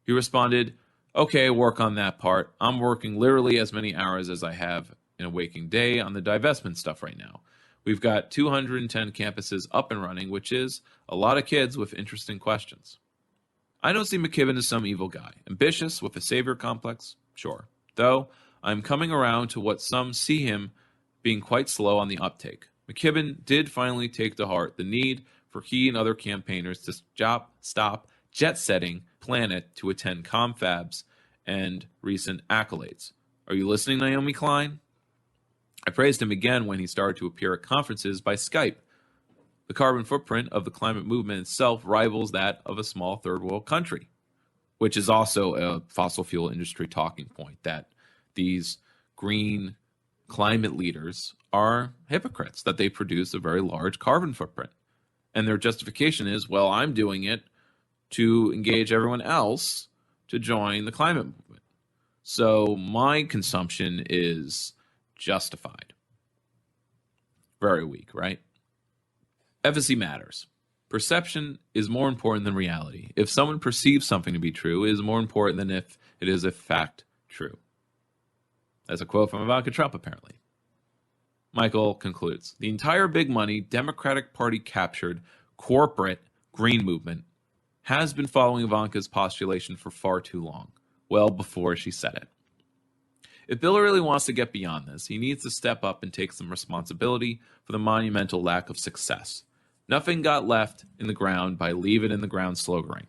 He responded, okay, work on that part. I'm working literally as many hours as I have in a waking day on the divestment stuff right now. We've got 210 campuses up and running, which is a lot of kids with interesting questions. I don't see McKibben as some evil guy. Ambitious, with a savior complex? Sure. Though, I'm coming around to what some see him being quite slow on the uptake. McKibben did finally take to heart the need for he and other campaigners to stop jet-setting Planet to attend confabs and recent accolades. Are you listening, Naomi Klein? I praised him again when he started to appear at conferences by Skype. The carbon footprint of the climate movement itself rivals that of a small third world country, which is also a fossil fuel industry talking point, that these green climate leaders are hypocrites, that they produce a very large carbon footprint. And their justification is, well, I'm doing it to engage everyone else to join the climate movement. So my consumption is justified. Very weak, right? Efficacy matters. Perception is more important than reality. If someone perceives something to be true, it is more important than if it is in fact true. That's a quote from Ivanka Trump, apparently. Michael concludes, the entire big money Democratic Party captured corporate green movement has been following Ivanka's postulation for far too long, well before she said it. If Bill really wants to get beyond this, he needs to step up and take some responsibility for the monumental lack of success. Nothing got left in the ground by leave it in the ground sloganeering.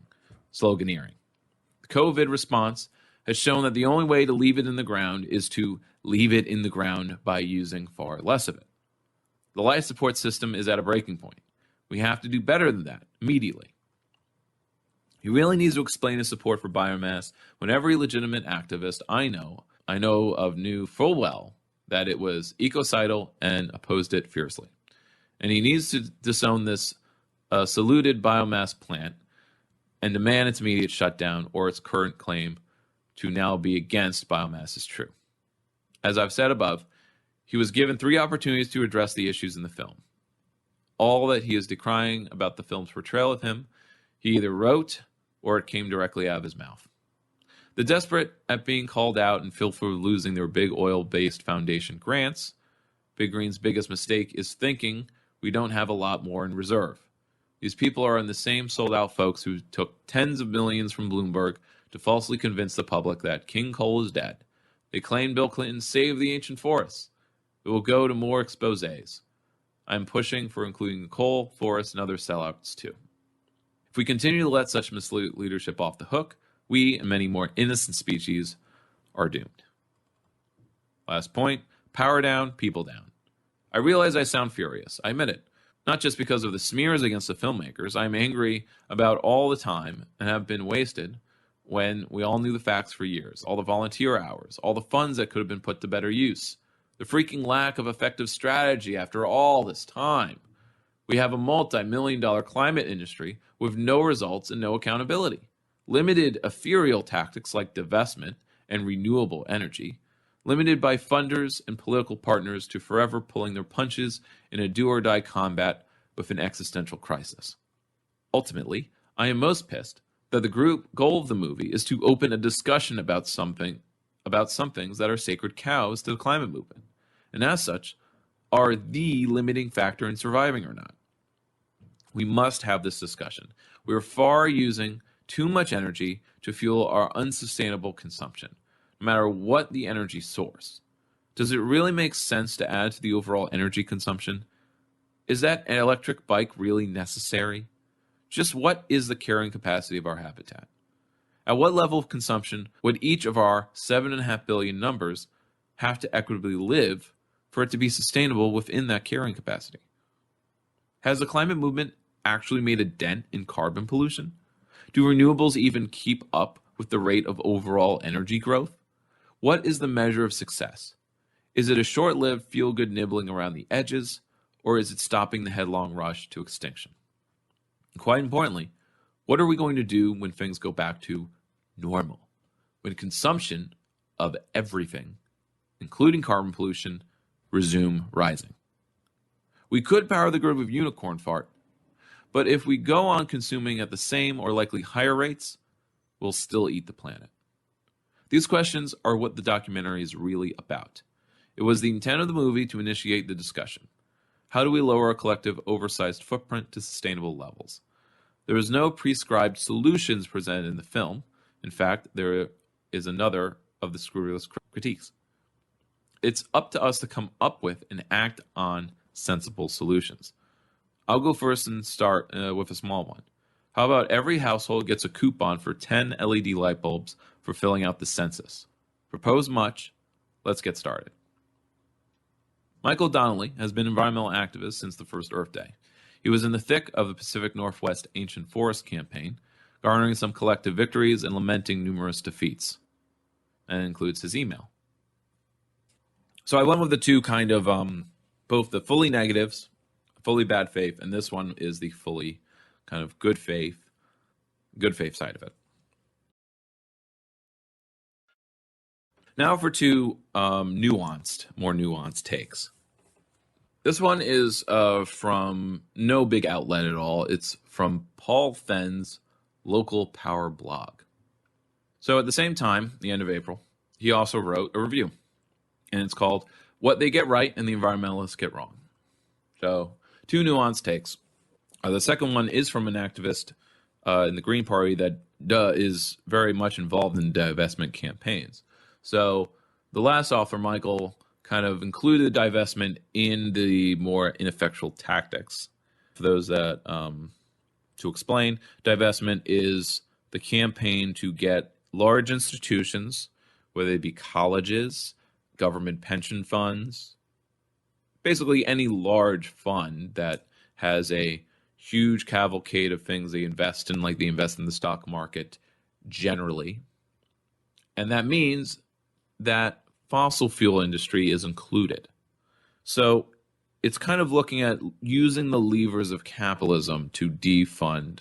The COVID response has shown that the only way to leave it in the ground is to leave it in the ground by using far less of it. The life support system is at a breaking point. We have to do better than that immediately. He really needs to explain his support for biomass when every legitimate activist I know of knew full well that it was ecocidal and opposed it fiercely. And he needs to disown this saluted biomass plant and demand its immediate shutdown, or its current claim to now be against biomass is true. As I've said above, he was given 3 opportunities to address the issues in the film. All that he is decrying about the film's portrayal of him, he either wrote or it came directly out of his mouth. The desperate at being called out and feel for losing their big oil-based foundation grants, Big Green's biggest mistake is thinking we don't have a lot more in reserve. These people are in the same sold-out folks who took tens of millions from Bloomberg to falsely convince the public that King Coal is dead. They claim Bill Clinton saved the ancient forests. It will go to more exposés. I'm pushing for including coal, forests, and other sellouts too. If we continue to let such misleading leadership off the hook, we and many more innocent species are doomed. Last point, power down, people down. I realize I sound furious. I admit it. Not just because of the smears against the filmmakers. I'm angry about all the time and have been wasted when we all knew the facts for years. All the volunteer hours, all the funds that could have been put to better use. The freaking lack of effective strategy after all this time. We have a multi-million-dollar climate industry with no results and no accountability. Limited ethereal tactics like divestment and renewable energy. Limited by funders and political partners to forever pulling their punches in a do-or-die combat with an existential crisis. Ultimately, I am most pissed that the goal of the movie is to open a discussion about some things that are sacred cows to the climate movement, and as such, are the limiting factor in surviving or not. We must have this discussion. We are far using too much energy to fuel our unsustainable consumption, no matter what the energy source. Does it really make sense to add to the overall energy consumption? Is that an electric bike really necessary? Just what is the carrying capacity of our habitat? At what level of consumption would each of our 7.5 billion numbers have to equitably live for it to be sustainable within that carrying capacity? Has the climate movement actually made a dent in carbon pollution? Do renewables even keep up with the rate of overall energy growth? What is the measure of success? Is it a short-lived feel-good nibbling around the edges, or is it stopping the headlong rush to extinction? And quite importantly, what are we going to do when things go back to normal? When consumption of everything, including carbon pollution, resume rising? We could power the grid with unicorn fart, but if we go on consuming at the same or likely higher rates, we'll still eat the planet. These questions are what the documentary is really about. It was the intent of the movie to initiate the discussion. How do we lower a collective oversized footprint to sustainable levels? There is no prescribed solutions presented in the film. In fact, there is another of the scrupulous critiques. It's up to us to come up with and act on sensible solutions. I'll go first and start with a small one. How about every household gets a coupon for 10 LED light bulbs for filling out the census? Propose much. Let's get started. Michael Donnelly has been an environmental activist since the first Earth Day. He was in the thick of the Pacific Northwest Ancient Forest campaign, garnering some collective victories and lamenting numerous defeats. And it includes his email. So I went with the two kind of, both the fully negatives, fully bad faith, and this one is the fully kind of good faith side of it. Now for two more nuanced takes. This one is from no big outlet at all. It's from Paul Fenn's local power blog. So at the same time, the end of April, he also wrote a review. And it's called What They Get Right and the Environmentalists Get Wrong. So two nuanced takes. The second one is from an activist in the Green Party that is very much involved in divestment campaigns. So the last author, Michael, kind of included divestment in the more ineffectual tactics. For those that, to explain, divestment is the campaign to get large institutions, whether they be colleges, government pension funds, basically any large fund that has a huge cavalcade of things they invest in, like they invest in the stock market generally. And that means that fossil fuel industry is included. So it's kind of looking at using the levers of capitalism to defund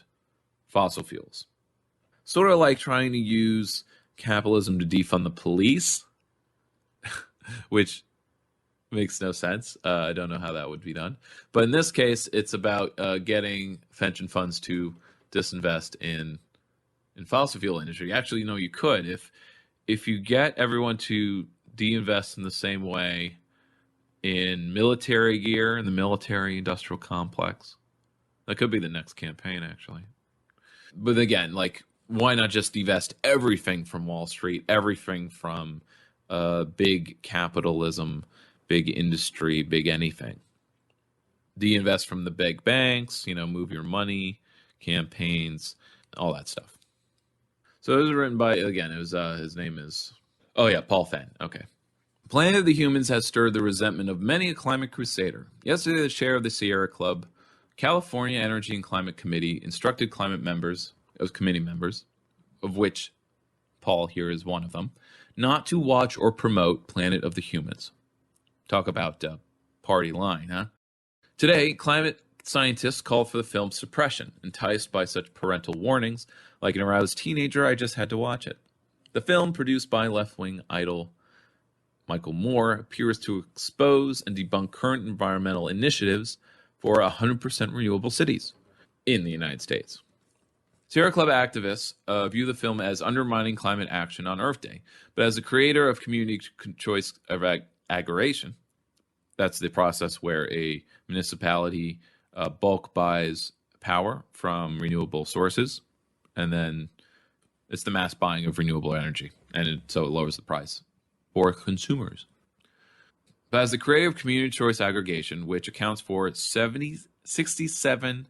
fossil fuels. Sort of like trying to use capitalism to defund the police, which makes no sense. I don't know how that would be done. But in this case, it's about getting pension funds to disinvest in fossil fuel industry. Actually, no, you could. If you get everyone to de-invest in the same way in military gear, in the military industrial complex, that could be the next campaign, actually. But again, like, why not just divest everything from Wall Street, everything from big capitalism, big industry, big anything? de-invest from the big banks, move your money, campaigns, all that stuff. So it was written by, again, it was his name is, oh yeah, Paul Fenn. Okay. Planet of the Humans has stirred the resentment of many a climate crusader. Yesterday, the chair of the Sierra Club, California Energy and Climate Committee, instructed committee members, of which Paul here is one of them, not to watch or promote Planet of the Humans. Talk about party line, huh? Today, climate scientists call for the film's suppression, enticed by such parental warnings. Like an aroused teenager, I just had to watch it. The film, produced by left-wing idol Micheal Moore, appears to expose and debunk current environmental initiatives for 100% renewable cities in the United States. Sierra Club activists view the film as undermining climate action on Earth Day, but as a creator of community choice aggregation, that's the process where a municipality bulk buys power from renewable sources, and then it's the mass buying of renewable energy, and so it lowers the price for consumers. But as the creator of community choice aggregation, which accounts for 67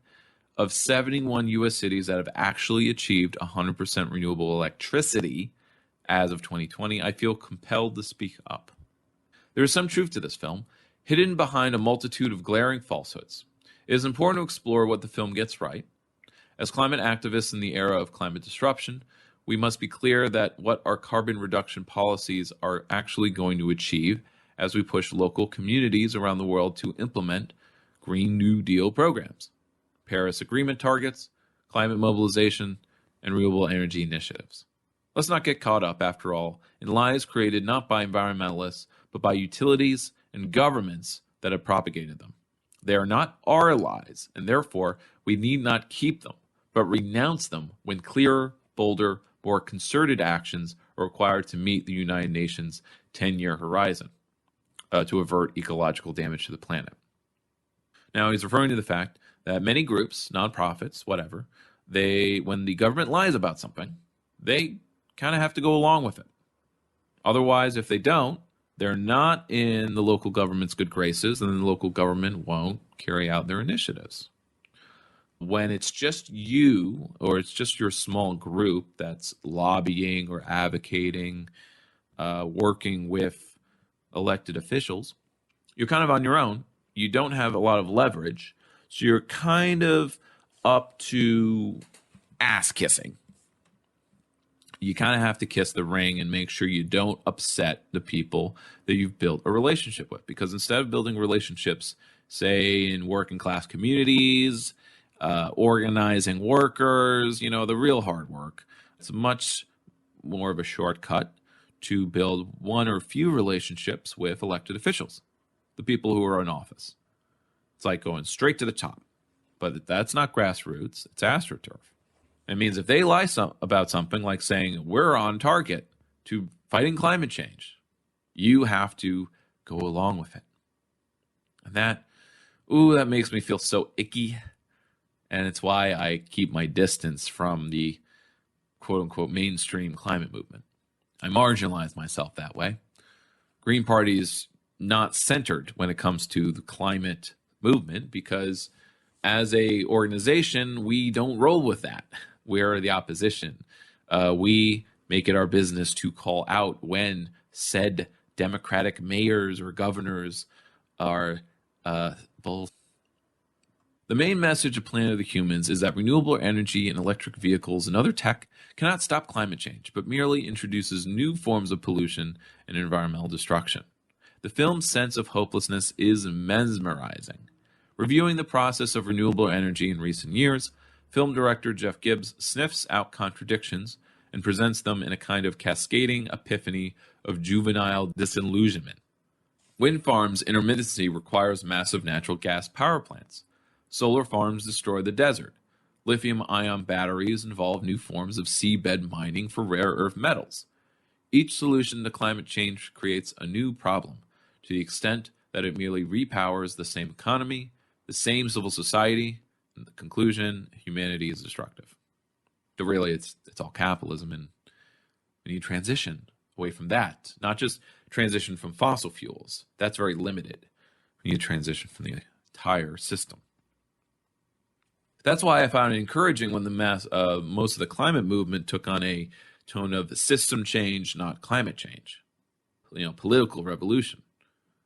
of 71 U.S. cities that have actually achieved 100% renewable electricity as of 2020, I feel compelled to speak up. There is some truth to this film, hidden behind a multitude of glaring falsehoods. It is important to explore what the film gets right. As climate activists in the era of climate disruption, we must be clear that what our carbon reduction policies are actually going to achieve as we push local communities around the world to implement Green New Deal programs, Paris Agreement targets, climate mobilization, and renewable energy initiatives. Let's not get caught up, after all, in lies created not by environmentalists, but by utilities and governments that have propagated them. They are not our lies, and therefore we need not keep them, but renounce them when clearer, bolder, more concerted actions are required to meet the United Nations 10-year horizon to avert ecological damage to the planet. Now, he's referring to the fact that many groups, nonprofits, whatever, when the government lies about something, they kind of have to go along with it. Otherwise, if they don't, they're not in the local government's good graces, and then the local government won't carry out their initiatives. When it's just you, or it's just your small group that's lobbying or advocating, working with elected officials, you're kind of on your own. You don't have a lot of leverage, so you're kind of up to ass kissing. You kind of have to kiss the ring and make sure you don't upset the people that you've built a relationship with. Because instead of building relationships, say in working class communities, organizing workers, the real hard work, it's much more of a shortcut to build one or few relationships with elected officials, the people who are in office. It's like going straight to the top. But that's not grassroots, it's astroturf. It means if they lie about something, like saying we're on target to fighting climate change, you have to go along with it. And that makes me feel so icky. And it's why I keep my distance from the quote-unquote mainstream climate movement. I marginalize myself that way. Green Party is not centered when it comes to the climate movement because as a organization, we don't roll with that. We're the opposition. We make it our business to call out when said Democratic mayors or governors are both. The main message of Planet of the Humans is that renewable energy and electric vehicles and other tech cannot stop climate change, but merely introduces new forms of pollution and environmental destruction. The film's sense of hopelessness is mesmerizing. Reviewing the process of renewable energy in recent years, film director Jeff Gibbs sniffs out contradictions and presents them in a kind of cascading epiphany of juvenile disillusionment. Wind farms' intermittency requires massive natural gas power plants. Solar farms destroy the desert. Lithium-ion batteries involve new forms of seabed mining for rare earth metals. Each solution to climate change creates a new problem, to the extent that it merely repowers the same economy, the same civil society. In the conclusion, humanity is destructive. But really, it's all capitalism, and we need transition away from that. Not just transition from fossil fuels. That's very limited. We need a transition from the entire system. That's why I found it encouraging when most of the climate movement took on a tone of system change, not climate change, political revolution.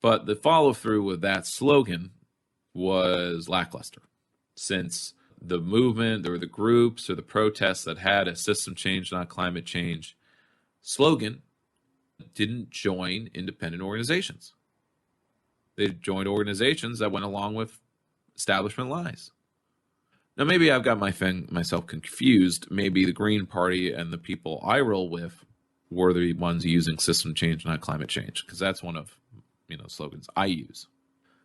But the follow-through with that slogan was lackluster, since the movement or the groups or the protests that had a system change, not climate change slogan didn't join independent organizations. They joined organizations that went along with establishment lies. Now, maybe I've got myself confused. Maybe the Green Party and the people I roll with were the ones using system change, not climate change, because that's one of slogans I use.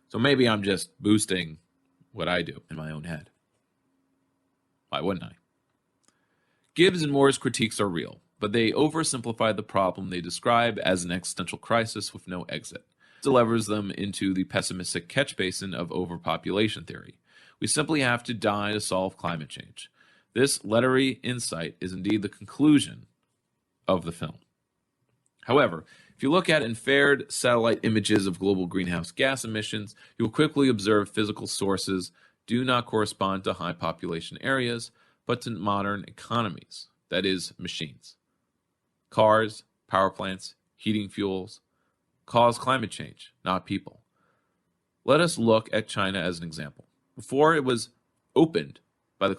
So maybe I'm just boosting what I do in my own head. Why wouldn't I? Gibbs and Moore's critiques are real, but they oversimplify the problem they describe as an existential crisis with no exit. It delivers them into the pessimistic catch basin of overpopulation theory. We simply have to die to solve climate change. This lettery insight is indeed the conclusion of the film. However, if you look at infrared satellite images of global greenhouse gas emissions, you will quickly observe physical sources do not correspond to high population areas, but to modern economies, that is, machines. Cars, power plants, heating fuels cause climate change, not people. Let us look at China as an example. Before it was opened by the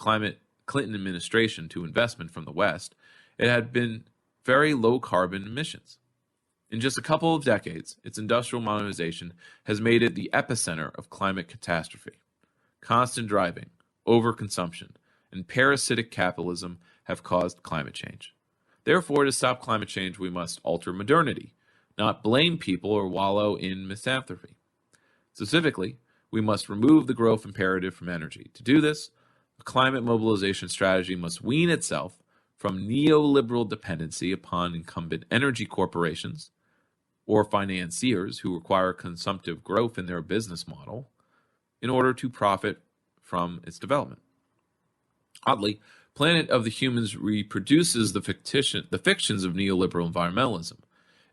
Clinton administration to investment from the West, it had been very low carbon emissions. In just a couple of decades, its industrial modernization has made it the epicenter of climate catastrophe. Constant driving, overconsumption, and parasitic capitalism have caused climate change. Therefore, to stop climate change, we must alter modernity, not blame people or wallow in misanthropy. Specifically, we must remove the growth imperative from energy. To do this, a climate mobilization strategy must wean itself from neoliberal dependency upon incumbent energy corporations or financiers who require consumptive growth in their business model in order to profit from its development. Oddly, Planet of the Humans reproduces the fictions of neoliberal environmentalism.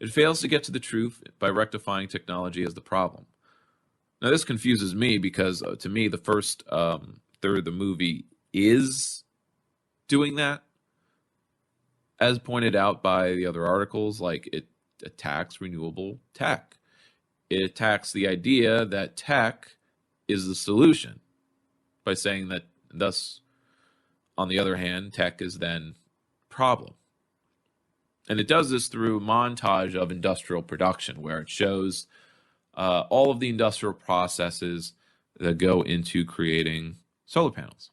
It fails to get to the truth by rectifying technology as the problem. Now, this confuses me because, to me, the first third of the movie is doing that. As pointed out by the other articles, like it attacks renewable tech. It attacks the idea that tech is the solution by saying that, thus, on the other hand, tech is then problem. And it does this through a montage of industrial production where it shows all of the industrial processes that go into creating solar panels.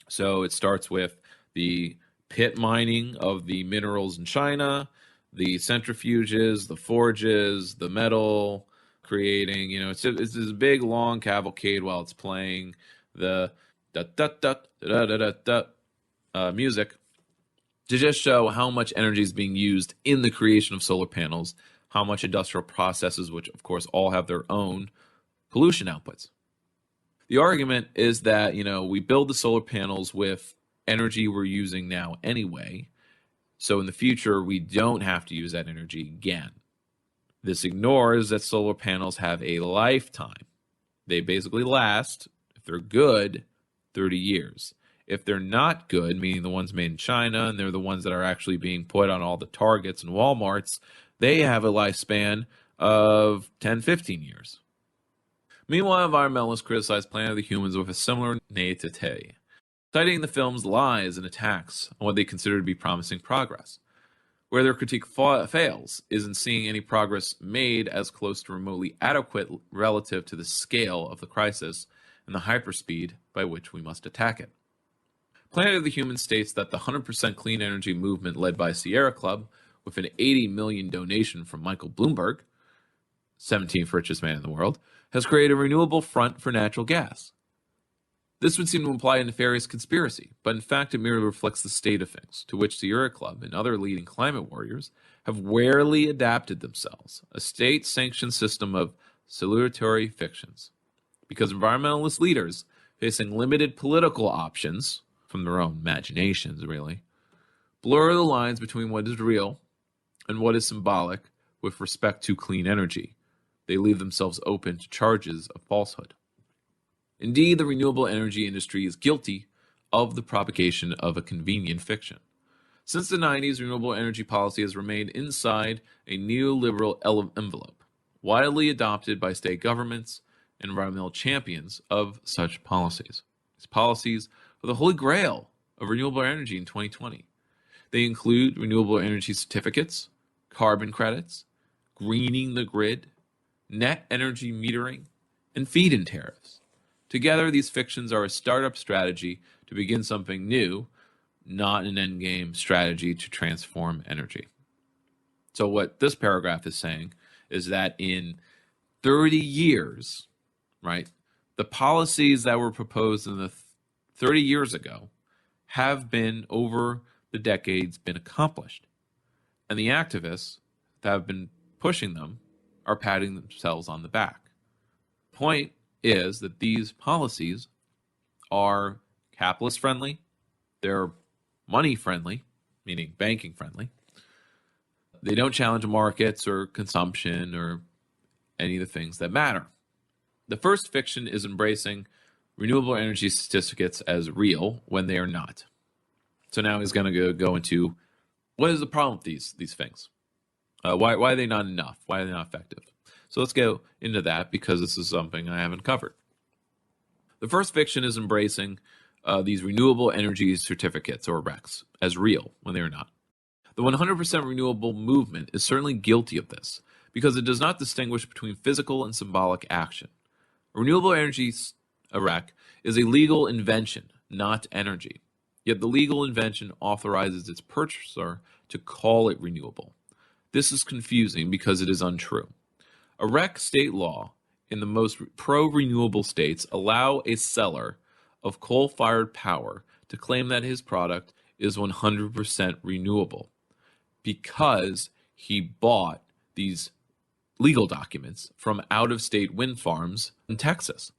So it starts with the pit mining of the minerals in China, the centrifuges, the forges, the metal creating, it's this big long cavalcade while it's playing the music to just show how much energy is being used in the creation of solar panels, how much industrial processes, which of course all have their own pollution outputs. The argument is that, we build the solar panels with energy we're using now anyway, so in the future we don't have to use that energy again. This ignores that solar panels have a lifetime. They basically last, if they're good, 30 years. If they're not good, meaning the ones made in China, and they're the ones that are actually being put on all the Targets and Walmarts, they have a lifespan of 10, 15 years. Meanwhile, environmentalists criticize Planet of the Humans with a similar naivete, citing the film's lies and attacks on what they consider to be promising progress. Where their critique fails is in seeing any progress made as close to remotely adequate relative to the scale of the crisis and the hyperspeed by which we must attack it. Planet of the Humans states that the 100% clean energy movement led by Sierra Club, with an $80 million donation from Michael Bloomberg, 17th richest man in the world, has created a renewable front for natural gas. This would seem to imply a nefarious conspiracy, but in fact it merely reflects the state of things, to which Sierra Club and other leading climate warriors have warily adapted themselves, a state-sanctioned system of salutary fictions. Because environmentalist leaders, facing limited political options, from their own imaginations really, blur the lines between what is real and what is symbolic with respect to clean energy. They leave themselves open to charges of falsehood. Indeed, the renewable energy industry is guilty of the propagation of a convenient fiction. Since the 90s, renewable energy policy has remained inside a neoliberal envelope, widely adopted by state governments and environmental champions of such policies. These policies are the holy grail of renewable energy in 2020. They include renewable energy certificates, carbon credits, greening the grid, net energy metering, and feed-in tariffs. Together, these fictions are a startup strategy to begin something new, not an endgame strategy to transform energy. So what this paragraph is saying is that in 30 years, right, the policies that were proposed in the 30 years ago have been, over the decades, been accomplished. And the activists that have been pushing them are patting themselves on the back. Point is that these policies are capitalist friendly, they're money friendly, meaning banking friendly. They don't challenge markets or consumption or any of the things that matter. The first fiction is embracing renewable energy certificates as real when they are not. So now he's going to go into what is the problem with these things? Why are they not enough? Why are they not effective? So let's go into that because this is something I haven't covered. The first fiction is embracing these renewable energy certificates, or RECs, as real when they are not. The 100% renewable movement is certainly guilty of this because it does not distinguish between physical and symbolic action. A renewable energy REC is a legal invention, not energy. Yet the legal invention authorizes its purchaser to call it renewable. This is confusing because it is untrue. A REC state law in the most pro-renewable states allow a seller of coal-fired power to claim that his product is 100% renewable because he bought these legal documents from out-of-state wind farms in Texas.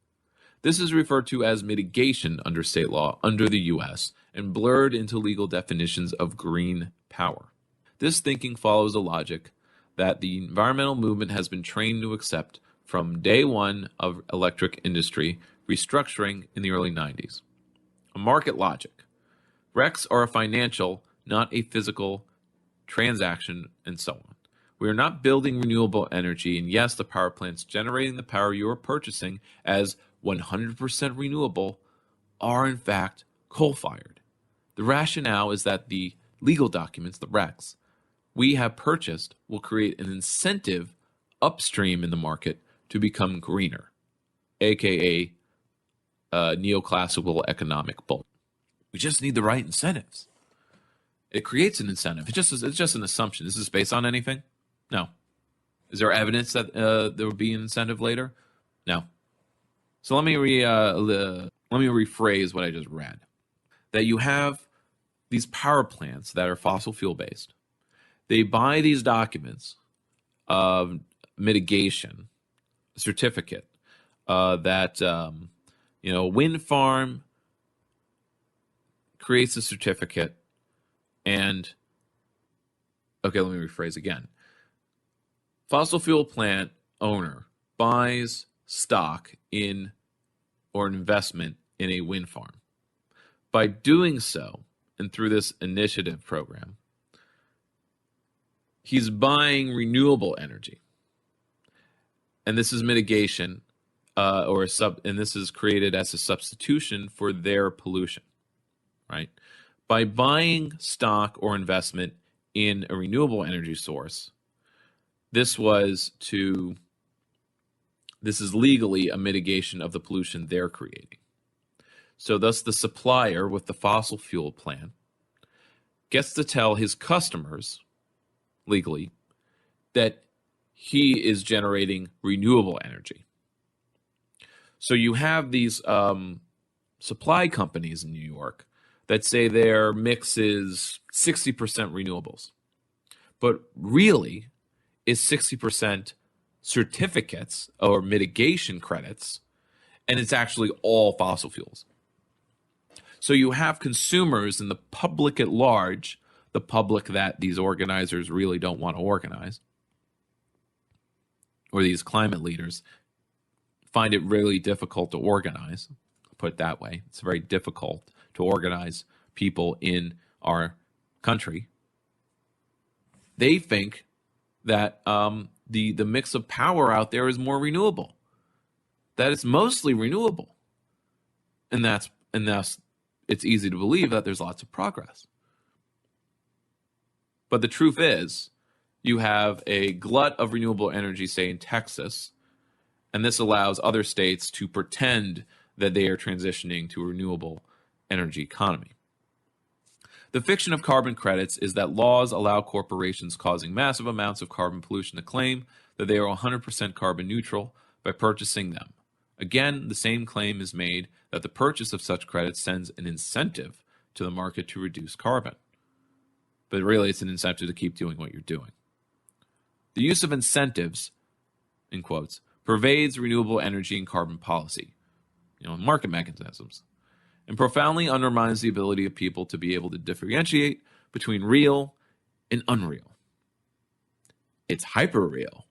This is referred to as mitigation under state law under the U.S. and blurred into legal definitions of green power. This thinking follows a logic that the environmental movement has been trained to accept from day one of electric industry restructuring in the early 90s. A market logic. RECs are a financial, not a physical transaction, and so on. We are not building renewable energy, and yes, the power plants generating the power you are purchasing as 100% renewable are in fact coal-fired. The rationale is that the legal documents, the RECs, we have purchased will create an incentive upstream in the market to become greener, aka neoclassical economic bull. We just need the right incentives. It creates an incentive. It's just an assumption. Is this based on anything? No. Is there evidence that there will be an incentive later? No. So let me rephrase what I just read. That you have these power plants that are fossil fuel based. They buy these documents of mitigation certificate that wind farm creates a certificate, and okay, let me rephrase again. Fossil fuel plant owner buys stock in or an investment in a wind farm. By doing so, and through this initiative program, he's buying renewable energy. And this is mitigation, and this is created as a substitution for their pollution, right? By buying stock or investment in a renewable energy source, this is legally a mitigation of the pollution they're creating. So thus the supplier with the fossil fuel plant gets to tell his customers legally that he is generating renewable energy. So you have these supply companies in New York that say their mix is 60% renewables, but really is 60% certificates or mitigation credits, and it's actually all fossil fuels. So you have consumers and the public at large, the public that these organizers really don't want to organize, or these climate leaders, find it really difficult to organize. Put it that way. It's very difficult to organize people in our country. They think that the mix of power out there is more renewable, that it's mostly renewable, and thus it's easy to believe that there's lots of progress. But the truth is, you have a glut of renewable energy, say in Texas, and this allows other states to pretend that they are transitioning to a renewable energy economy. The fiction of carbon credits is that laws allow corporations causing massive amounts of carbon pollution to claim that they are 100% carbon neutral by purchasing them. Again, the same claim is made that the purchase of such credits sends an incentive to the market to reduce carbon. But really, it's an incentive to keep doing what you're doing. The use of incentives, in quotes, pervades renewable energy and carbon policy, market mechanisms, and profoundly undermines the ability of people to be able to differentiate between real and unreal. It's hyper-real.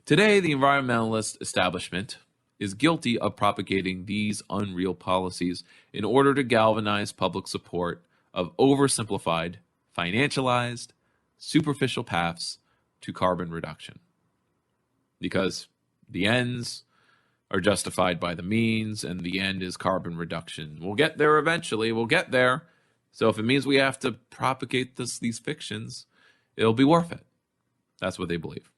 Today, the environmentalist establishment is guilty of propagating these unreal policies in order to galvanize public support of oversimplified, financialized, superficial paths to carbon reduction. Because the ends are justified by the means, and the end is carbon reduction. We'll get there eventually. We'll get there. So if it means we have to propagate these fictions, it'll be worth it. That's what they believe.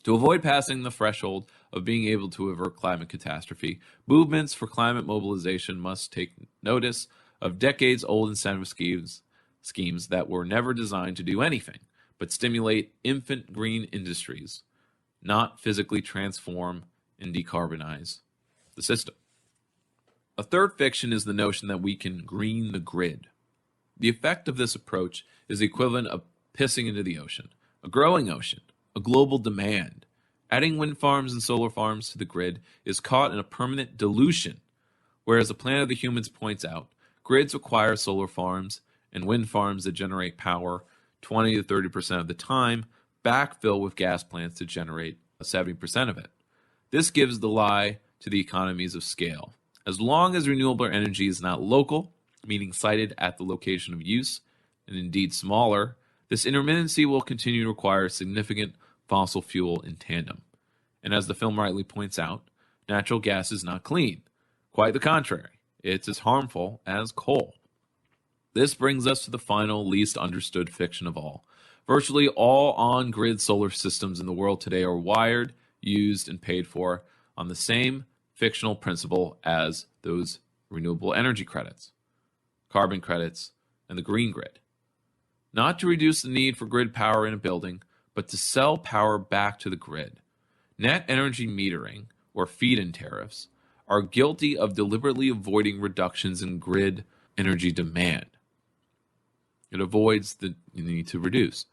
To avoid passing the threshold of being able to avert climate catastrophe, movements for climate mobilization must take notice of decades-old incentive schemes that were never designed to do anything but stimulate infant green industries, not physically transform and decarbonize the system. A third fiction is the notion that we can green the grid. The effect of this approach is the equivalent of pissing into the ocean, a growing ocean, a global demand. Adding wind farms and solar farms to the grid is caught in a permanent dilution, whereas the Planet of the Humans points out, grids require solar farms and wind farms that generate power 20 to 30% of the time, backfill with gas plants to generate 70% of it. This gives the lie to the economies of scale. As long as renewable energy is not local, meaning sited at the location of use, and indeed smaller, this intermittency will continue to require significant fossil fuel in tandem. And as the film rightly points out, natural gas is not clean. Quite the contrary, it's as harmful as coal. This brings us to the final, least understood fiction of all. Virtually all on-grid solar systems in the world today are wired, used, and paid for on the same fictional principle as those renewable energy credits, carbon credits, and the green grid. Not to reduce the need for grid power in a building, but to sell power back to the grid. Net energy metering, or feed-in tariffs, are guilty of deliberately avoiding reductions in grid energy demand. It avoids the need to reduce,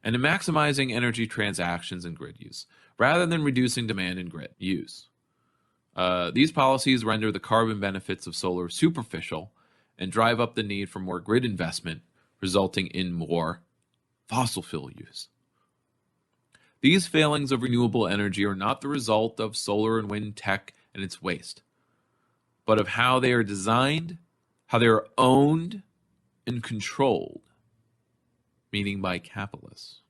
and in maximizing energy transactions and grid use, rather than reducing demand and grid use. These policies render the carbon benefits of solar superficial and drive up the need for more grid investment, resulting in more fossil fuel use. These failings of renewable energy are not the result of solar and wind tech and its waste, but of how they are designed, how they are owned and controlled, meaning by capitalists.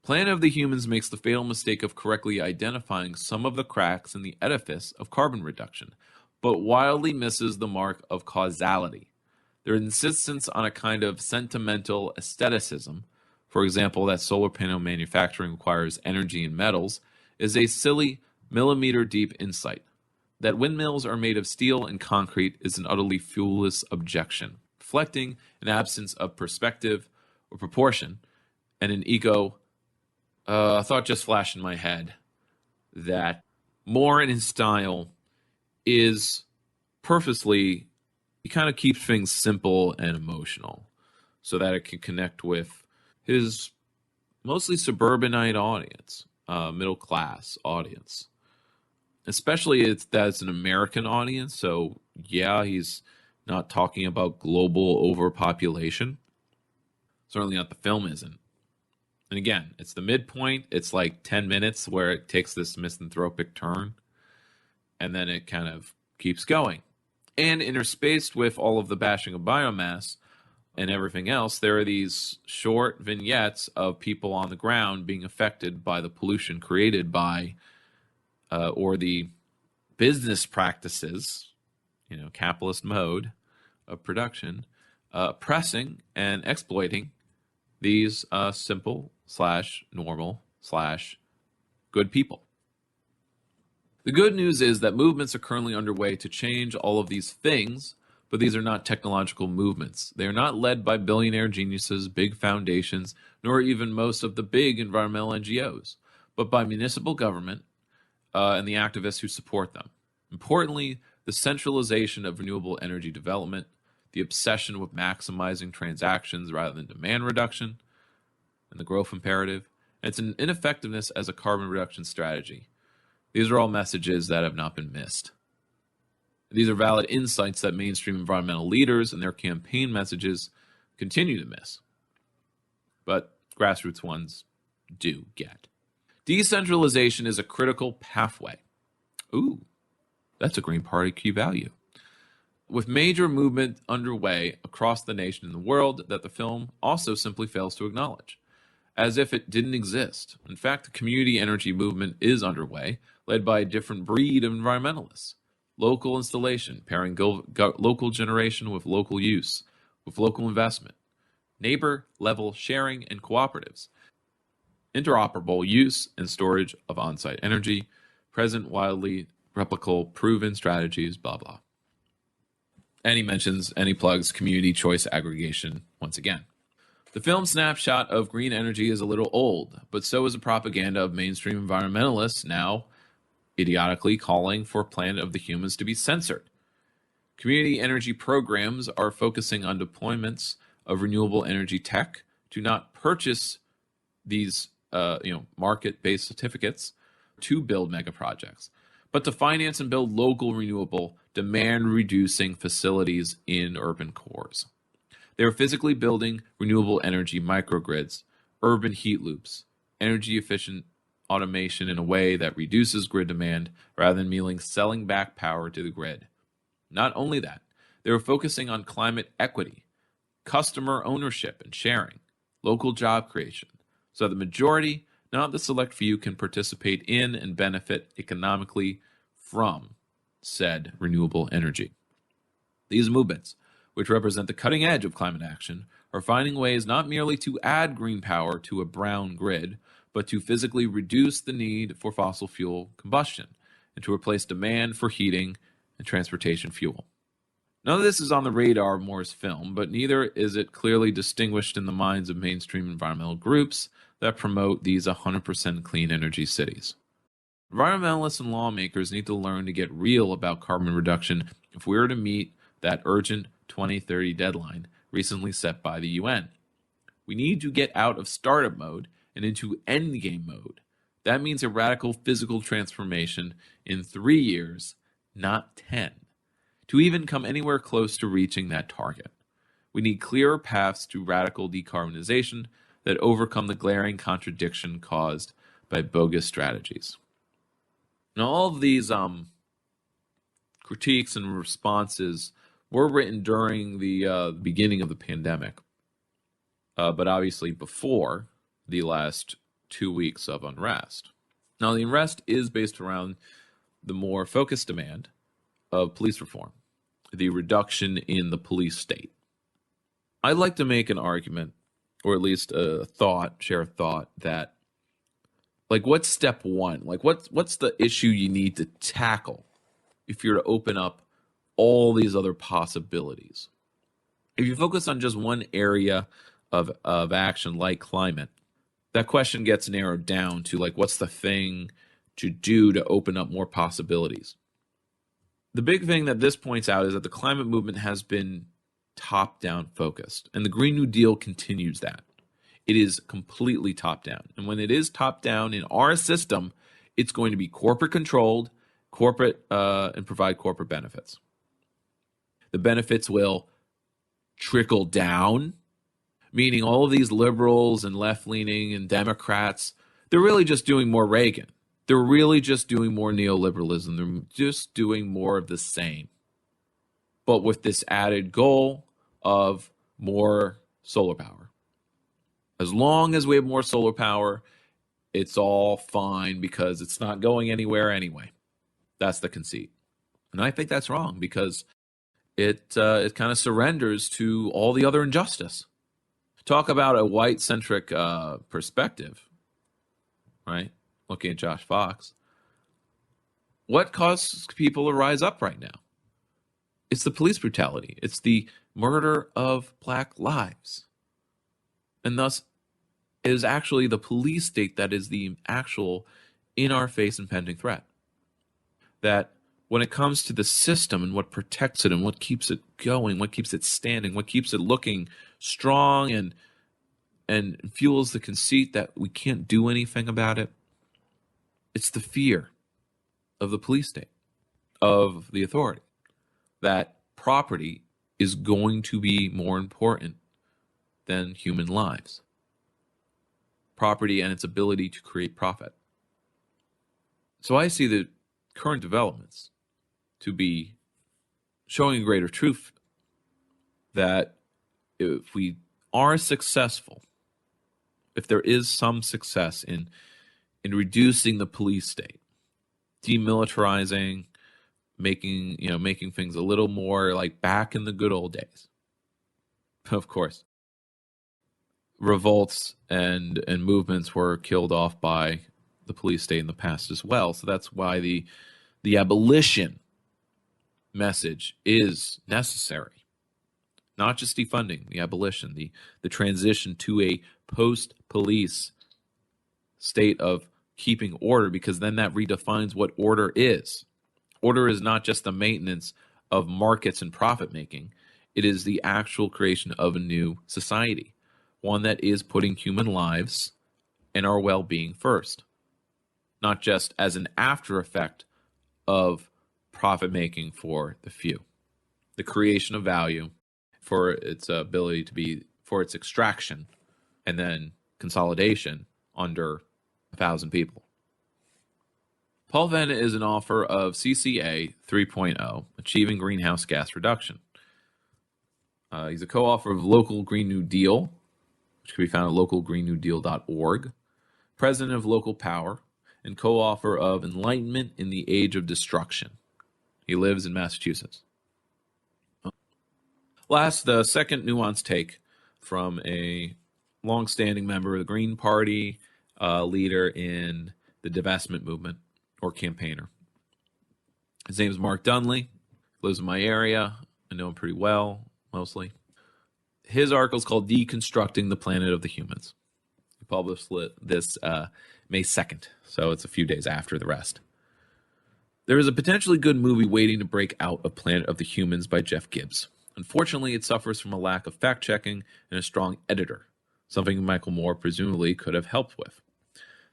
Planet of the Humans makes the fatal mistake of correctly identifying some of the cracks in the edifice of carbon reduction, but wildly misses the mark of causality. Their insistence on a kind of sentimental aestheticism, for example, that solar panel manufacturing requires energy and metals, is a silly, millimeter-deep insight. That windmills are made of steel and concrete is an utterly fuelless objection, reflecting an absence of perspective or proportion, and an ego. A thought just flashed in my head that Moore in his style is purposely, he kind of keeps things simple and emotional so that it can connect with his mostly suburbanite audience, middle class audience. Especially that's an American audience, so yeah, he's not talking about global overpopulation. Certainly not the film isn't. And again, it's the midpoint. It's like 10 minutes where it takes this misanthropic turn, and then it kind of keeps going. And interspaced with all of the bashing of biomass and everything else, there are these short vignettes of people on the ground being affected by the pollution created by or the business practices, capitalist mode of production, oppressing and exploiting these simple / normal / good people. The good news is that movements are currently underway to change all of these things, but these are not technological movements. They are not led by billionaire geniuses, big foundations, nor even most of the big environmental NGOs, but by municipal government and the activists who support them. Importantly, the centralization of renewable energy development, the obsession with maximizing transactions rather than demand reduction, and the growth imperative, and its an ineffectiveness as a carbon reduction strategy. These are all messages that have not been missed. These are valid insights that mainstream environmental leaders and their campaign messages continue to miss, but grassroots ones do get. Decentralization is a critical pathway. Ooh, that's a Green Party key value. With major movement underway across the nation and the world that the film also simply fails to acknowledge, as if it didn't exist. In fact, the community energy movement is underway, led by a different breed of environmentalists. Local installation, pairing local generation with local use, with local investment. Neighbor-level sharing and cooperatives. Interoperable use and storage of on-site energy. Present widely replicable proven strategies, blah, blah. And he plugs community choice aggregation once again. The film snapshot of green energy is a little old, but so is the propaganda of mainstream environmentalists now idiotically calling for Planet of the Humans to be censored. Community energy programs are focusing on deployments of renewable energy tech to not purchase these market-based certificates to build mega projects, but to finance and build local renewable demand-reducing facilities in urban cores. They are physically building renewable energy microgrids, urban heat loops, energy-efficient automation in a way that reduces grid demand rather than merely selling back power to the grid. Not only that, they are focusing on climate equity, customer ownership and sharing, local job creation, so the majority, not the select few, can participate in and benefit economically from said renewable energy. These movements, which represent the cutting edge of climate action, are finding ways not merely to add green power to a brown grid, but to physically reduce the need for fossil fuel combustion and to replace demand for heating and transportation fuel. None of this is on the radar of Moore's film, but neither is it clearly distinguished in the minds of mainstream environmental groups that promote these 100% clean energy cities. Environmentalists and lawmakers need to learn to get real about carbon reduction if we are to meet that urgent 2030 deadline recently set by the UN. We need to get out of startup mode and into endgame mode. That means a radical physical transformation in 3 years, not 10, to even come anywhere close to reaching that target. We need clearer paths to radical decarbonization that overcome the glaring contradiction caused by bogus strategies. Now, all of these critiques and responses were written during the beginning of the pandemic, but obviously before the last 2 weeks of unrest. Now, the unrest is based around the more focused demand of police reform, the reduction in the police state. I'd like to make an argument, or at least share a thought that, what's step one? What's the issue you need to tackle if you're to open up all these other possibilities? If you focus on just one area of action like climate, that question gets narrowed down to what's the thing to do to open up more possibilities? The big thing that this points out is that the climate movement has been top-down focused, and the Green New Deal continues that. It is completely top-down. And when it is top-down in our system, it's going to be corporate-controlled, and provide corporate benefits. The benefits will trickle down, meaning all of these liberals and left-leaning and Democrats, they're really just doing more Reagan. They're really just doing more neoliberalism. They're just doing more of the same, but with this added goal of more solar power. As long as we have more solar power, it's all fine because it's not going anywhere anyway. That's the conceit. And I think that's wrong because it kind of surrenders to all the other injustice. Talk about a white-centric perspective, right? Looking at Josh Fox. What causes people to rise up right now? It's the police brutality. It's the murder of black lives. And thus, it is actually the police state that is the actual in-our-face impending threat. That when it comes to the system and what protects it and what keeps it going, what keeps it standing, what keeps it looking strong and fuels the conceit that we can't do anything about it, it's the fear of the police state, of the authority, that property is going to be more important than human lives. Property and its ability to create profit. So I see the current developments to be showing a greater truth that if we are successful, if there is some success in reducing the police state, demilitarizing, making things a little more like back in the good old days. Of course, revolts and movements were killed off by the police state in the past as well. So that's why the abolition message is necessary. Not just defunding, the abolition, the transition to a post-police state of keeping order, because then that redefines what order is. Order is not just the maintenance of markets and profit making. It is the actual creation of a new society, one that is putting human lives and our well-being first, not just as an after effect of profit making for the few. The creation of value for its ability to be, for its extraction and then consolidation under 1,000 people. Paul Venn is an author of CCA 3.0, Achieving Greenhouse Gas Reduction. He's a co-author of Local Green New Deal, which can be found at localgreennewdeal.org, president of Local Power, and co-author of Enlightenment in the Age of Destruction. He lives in Massachusetts. Last, the second nuanced take from a long-standing member of the Green Party, leader in the divestment movement, or campaigner. His name is Mark Dunley. Lives in my area. I know him pretty well, mostly. His article is called Deconstructing the Planet of the Humans. He published this May 2nd, so it's a few days after the rest. There is a potentially good movie waiting to break out of Planet of the Humans by Jeff Gibbs. Unfortunately, it suffers from a lack of fact-checking and a strong editor, something Micheal Moore presumably could have helped with.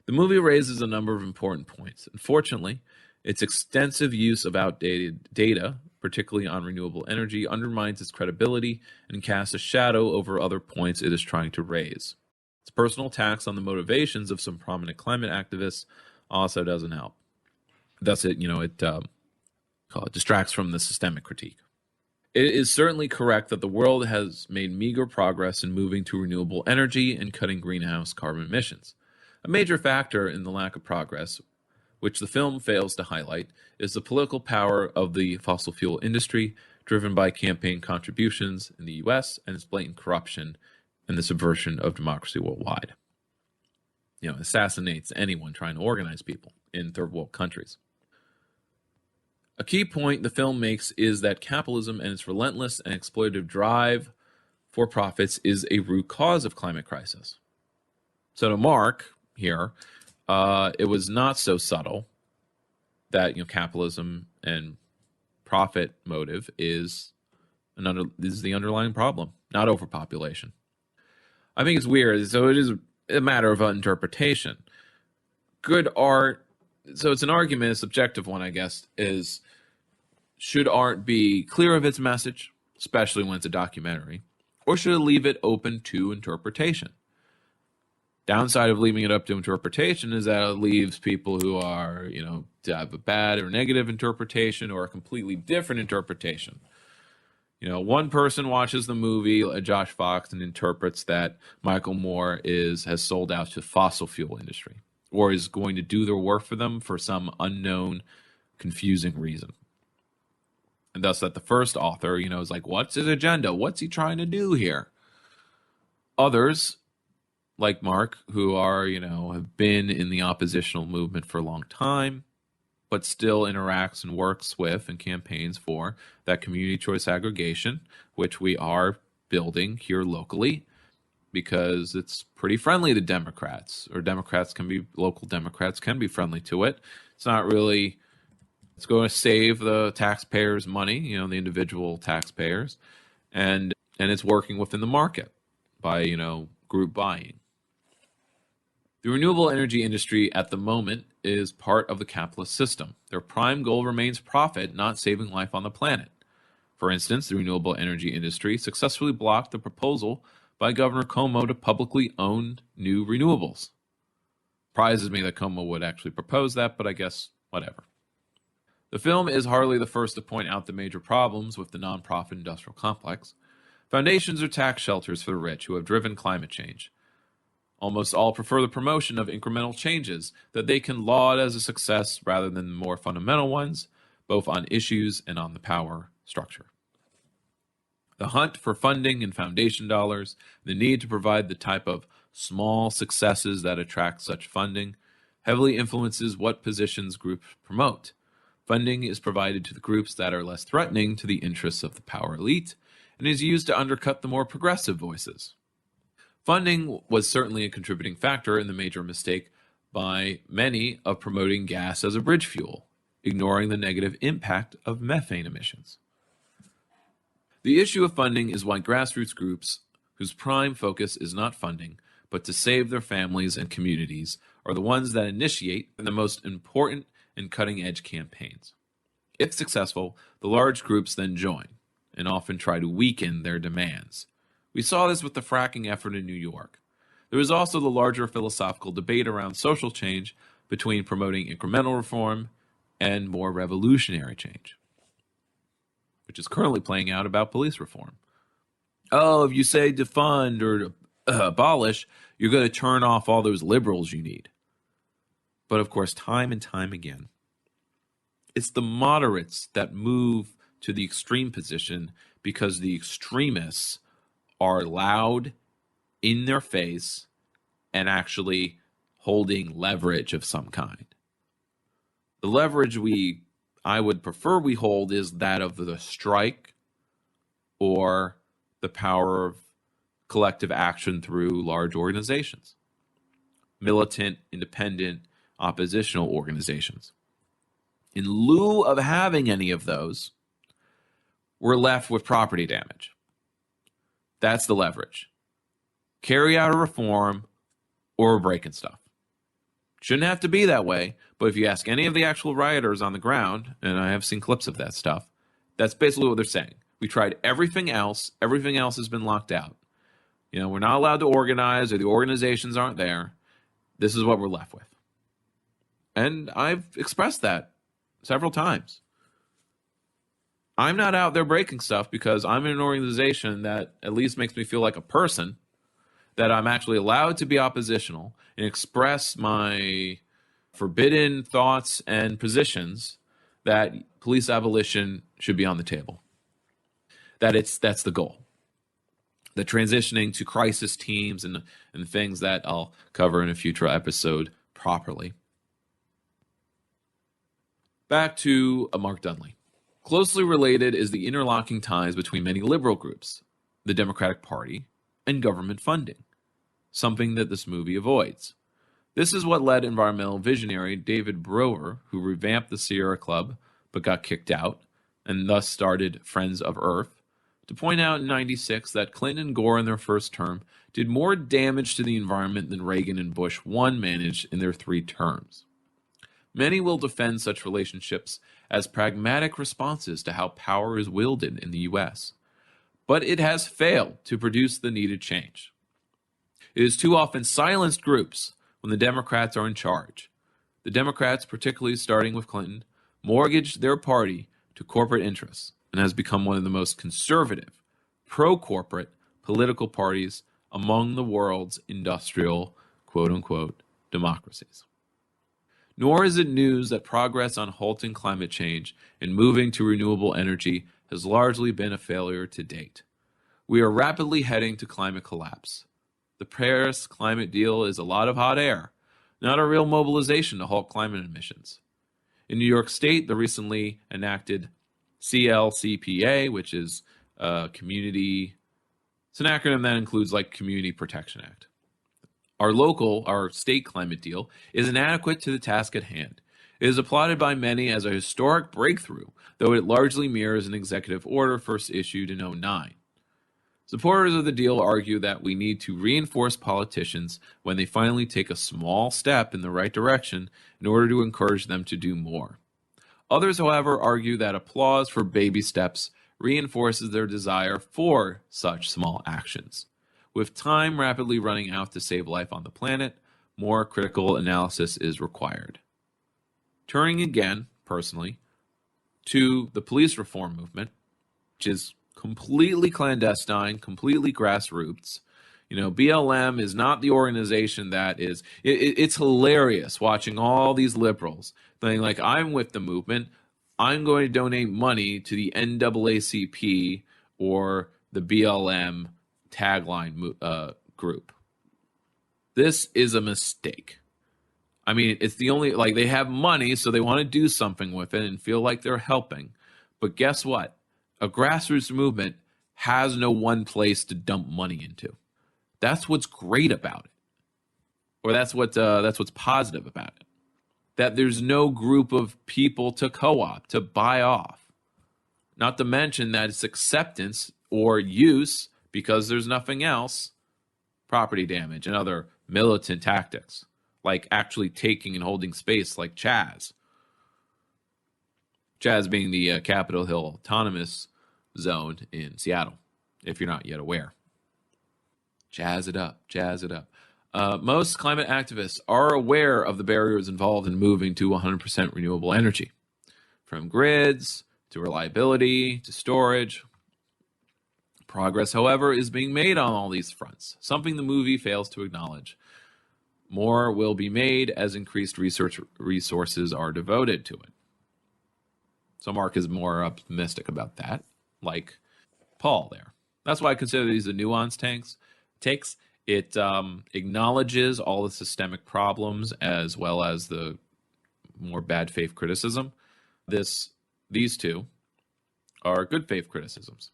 The movie raises a number of important points. Unfortunately, its extensive use of outdated data, particularly on renewable energy, undermines its credibility and casts a shadow over other points it is trying to raise. Its personal attacks on the motivations of some prominent climate activists also doesn't help. Thus, it distracts from the systemic critique. It is certainly correct that the world has made meager progress in moving to renewable energy and cutting greenhouse carbon emissions. A major factor in the lack of progress, which the film fails to highlight, is the political power of the fossil fuel industry, driven by campaign contributions in the U.S. and its blatant corruption and the subversion of democracy worldwide. It assassinates anyone trying to organize people in third world countries. A key point the film makes is that capitalism and its relentless and exploitative drive for profits is a root cause of climate crisis. So to Mark here, it was not so subtle that capitalism and profit motive is the underlying problem, not overpopulation. I think it's weird. So it is a matter of interpretation. Good art, so it's an argument, a subjective one, I guess, should art be clear of its message, especially when it's a documentary, or should it leave it open to interpretation? Downside of leaving it up to interpretation is that it leaves people who are, to have a bad or negative interpretation or a completely different interpretation. One person watches the movie, Josh Fox, and interprets that Micheal Moore has sold out to the fossil fuel industry or is going to do their work for them for some unknown, confusing reason. And thus that the first author, is like, what's his agenda? What's he trying to do here? Others, like Mark, who are, have been in the oppositional movement for a long time, but still interacts and works with and campaigns for that community choice aggregation, which we are building here locally because it's pretty friendly to Democrats, or local Democrats can be friendly to it. It's not really, it's going to save the taxpayers money, the individual taxpayers, and it's working within the market by, group buying. The renewable energy industry at the moment is part of the capitalist system. Their prime goal remains profit, not saving life on the planet. For instance, the renewable energy industry successfully blocked the proposal by Governor Cuomo to publicly own new renewables. Surprises me that Cuomo would actually propose that, but I guess whatever. The film is hardly the first to point out the major problems with the nonprofit industrial complex. Foundations are tax shelters for the rich who have driven climate change. Almost all prefer the promotion of incremental changes that they can laud as a success rather than the more fundamental ones, both on issues and on the power structure. The hunt for funding and foundation dollars, the need to provide the type of small successes that attract such funding, heavily influences what positions groups promote. Funding is provided to the groups that are less threatening to the interests of the power elite and is used to undercut the more progressive voices. Funding was certainly a contributing factor in the major mistake by many of promoting gas as a bridge fuel, ignoring the negative impact of methane emissions. The issue of funding is why grassroots groups, whose prime focus is not funding, but to save their families and communities, are the ones that initiate the most important and cutting-edge campaigns. If successful, the large groups then join and often try to weaken their demands. We saw this with the fracking effort in New York. There was also the larger philosophical debate around social change between promoting incremental reform and more revolutionary change, which is currently playing out about police reform. Oh, if you say defund or abolish, you're going to turn off all those liberals you need. But of course, time and time again, it's the moderates that move to the extreme position because the extremists are loud, in their face, and actually holding leverage of some kind. The leverage I would prefer we hold is that of the strike or the power of collective action through large organizations, militant, independent, oppositional organizations. In lieu of having any of those, we're left with property damage. That's the leverage. Carry out a reform or we're breaking stuff. Shouldn't have to be that way, but if you ask any of the actual rioters on the ground, and I have seen clips of that stuff, that's basically what they're saying. We tried everything else has been locked out. We're not allowed to organize, or the organizations aren't there. This is what we're left with. And I've expressed that several times. I'm not out there breaking stuff because I'm in an organization that at least makes me feel like a person, that I'm actually allowed to be oppositional and express my forbidden thoughts and positions that police abolition should be on the table. That's the goal. The transitioning to crisis teams and things that I'll cover in a future episode properly. Back to Mark Dunley. Closely related is the interlocking ties between many liberal groups, the Democratic Party, and government funding, something that this movie avoids. This is what led environmental visionary David Brower, who revamped the Sierra Club but got kicked out, and thus started Friends of Earth, to point out in '96 that Clinton and Gore in their first term did more damage to the environment than Reagan and Bush 1 managed in their 3 terms. Many will defend such relationships as pragmatic responses to how power is wielded in the U.S. but it has failed to produce the needed change. It is too often silenced groups when the Democrats are in charge. The Democrats, particularly starting with Clinton, mortgaged their party to corporate interests and has become one of the most conservative, pro-corporate political parties among the world's industrial, quote-unquote, democracies. Nor is it news that progress on halting climate change and moving to renewable energy has largely been a failure to date. We are rapidly heading to climate collapse. The Paris climate deal is a lot of hot air, not a real mobilization to halt climate emissions. In New York State, the recently enacted CLCPA, which is community, it's an acronym that includes like Community Protection Act. Our state climate deal is inadequate to the task at hand. It is applauded by many as a historic breakthrough, though it largely mirrors an executive order first issued in 2009. Supporters of the deal argue that we need to reinforce politicians when they finally take a small step in the right direction in order to encourage them to do more. Others, however, argue that applause for baby steps reinforces their desire for such small actions. With time rapidly running out to save life on the planet, more critical analysis is required. Turning again, personally, to the police reform movement, which is completely clandestine, completely grassroots. BLM is not the organization that is, it's hilarious watching all these liberals saying like, I'm with the movement, I'm going to donate money to the NAACP or the BLM tagline group. This is a mistake. I mean, it's the only, like, they have money, so they want to do something with it and feel like they're helping. But guess what? A grassroots movement has no one place to dump money into. That's what's great about it. Or that's what's positive about it. That there's no group of people to co-opt, to buy off. Not to mention that it's acceptance or use, because there's nothing else, property damage and other militant tactics, like actually taking and holding space like Chaz. Chaz being the Capitol Hill Autonomous Zone in Seattle, if you're not yet aware. Jazz it up, jazz it up. Most climate activists are aware of the barriers involved in moving to 100% renewable energy, from grids to reliability to storage. Progress, however, is being made on all these fronts, something the movie fails to acknowledge. More will be made as increased research resources are devoted to it. So Mark is more optimistic about that, like Paul there. That's why I consider these the nuanced takes. It acknowledges all the systemic problems as well as the more bad faith criticism. These two are good faith criticisms.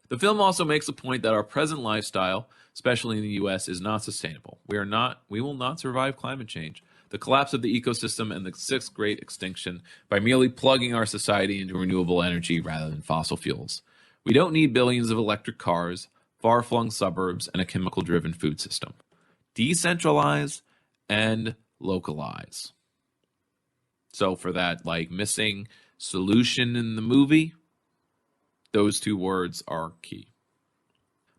The film also makes the point that our present lifestyle, especially in the U.S., is not sustainable. We will not survive climate change, the collapse of the ecosystem, and the sixth great extinction by merely plugging our society into renewable energy rather than fossil fuels. We don't need billions of electric cars, far-flung suburbs, and a chemical-driven food system. Decentralize and localize. So for that, missing solution in the movie, those two words are key.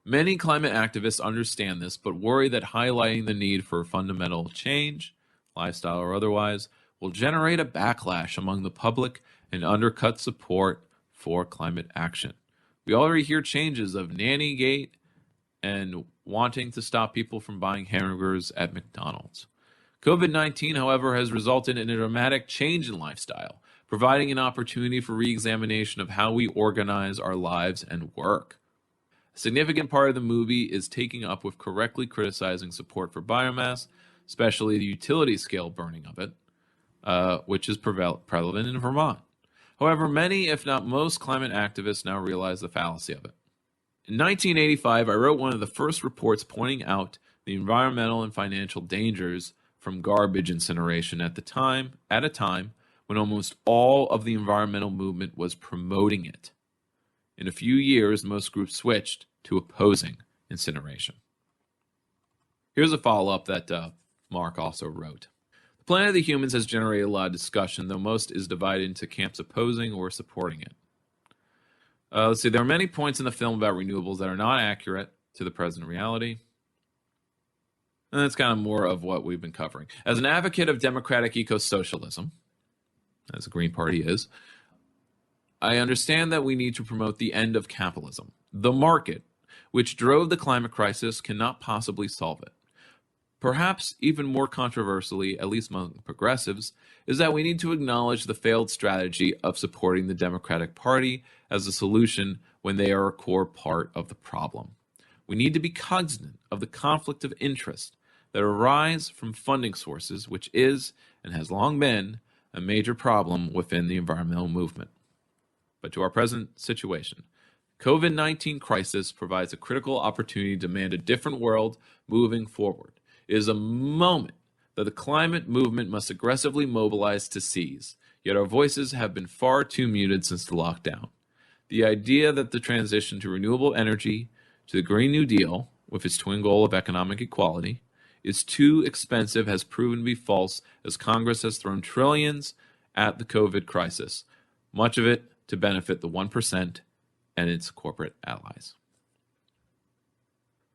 Many climate activists understand this, but worry that highlighting the need for fundamental change, lifestyle or otherwise, will generate a backlash among the public and undercut support for climate action. We already hear changes of Nannygate and wanting to stop people from buying hamburgers at McDonald's. COVID-19, however, has resulted in a dramatic change in lifestyle, providing an opportunity for re-examination of how we organize our lives and work. A significant part of the movie is taking up with correctly criticizing support for biomass, especially the utility scale burning of it, which is prevalent in Vermont. However, many, if not most, climate activists now realize the fallacy of it. In 1985, I wrote one of the first reports pointing out the environmental and financial dangers from garbage incineration at a time when almost all of the environmental movement was promoting it. In a few years, most groups switched to opposing incineration. Here's a follow-up that Mark also wrote. The Planet of the Humans has generated a lot of discussion, though most is divided into camps opposing or supporting it. Let's see. There are many points in the film about renewables that are not accurate to the present reality. And that's kind of more of what we've been covering. As an advocate of democratic eco-socialism, as the Green Party is, I understand that we need to promote the end of capitalism. The market, which drove the climate crisis, cannot possibly solve it. Perhaps even more controversially, at least among progressives, is that we need to acknowledge the failed strategy of supporting the Democratic Party as a solution when they are a core part of the problem. We need to be cognizant of the conflict of interest that arise from funding sources, which is, and has long been, a major problem within the environmental movement. But to our present situation, COVID-19 crisis provides a critical opportunity to demand a different world moving forward. It is a moment that the climate movement must aggressively mobilize to seize, yet our voices have been far too muted since the lockdown. The idea that the transition to renewable energy, to the Green New Deal, with its twin goal of economic equality, is too expensive has proven to be false, as Congress has thrown trillions at the COVID crisis, much of it to benefit the 1% and its corporate allies.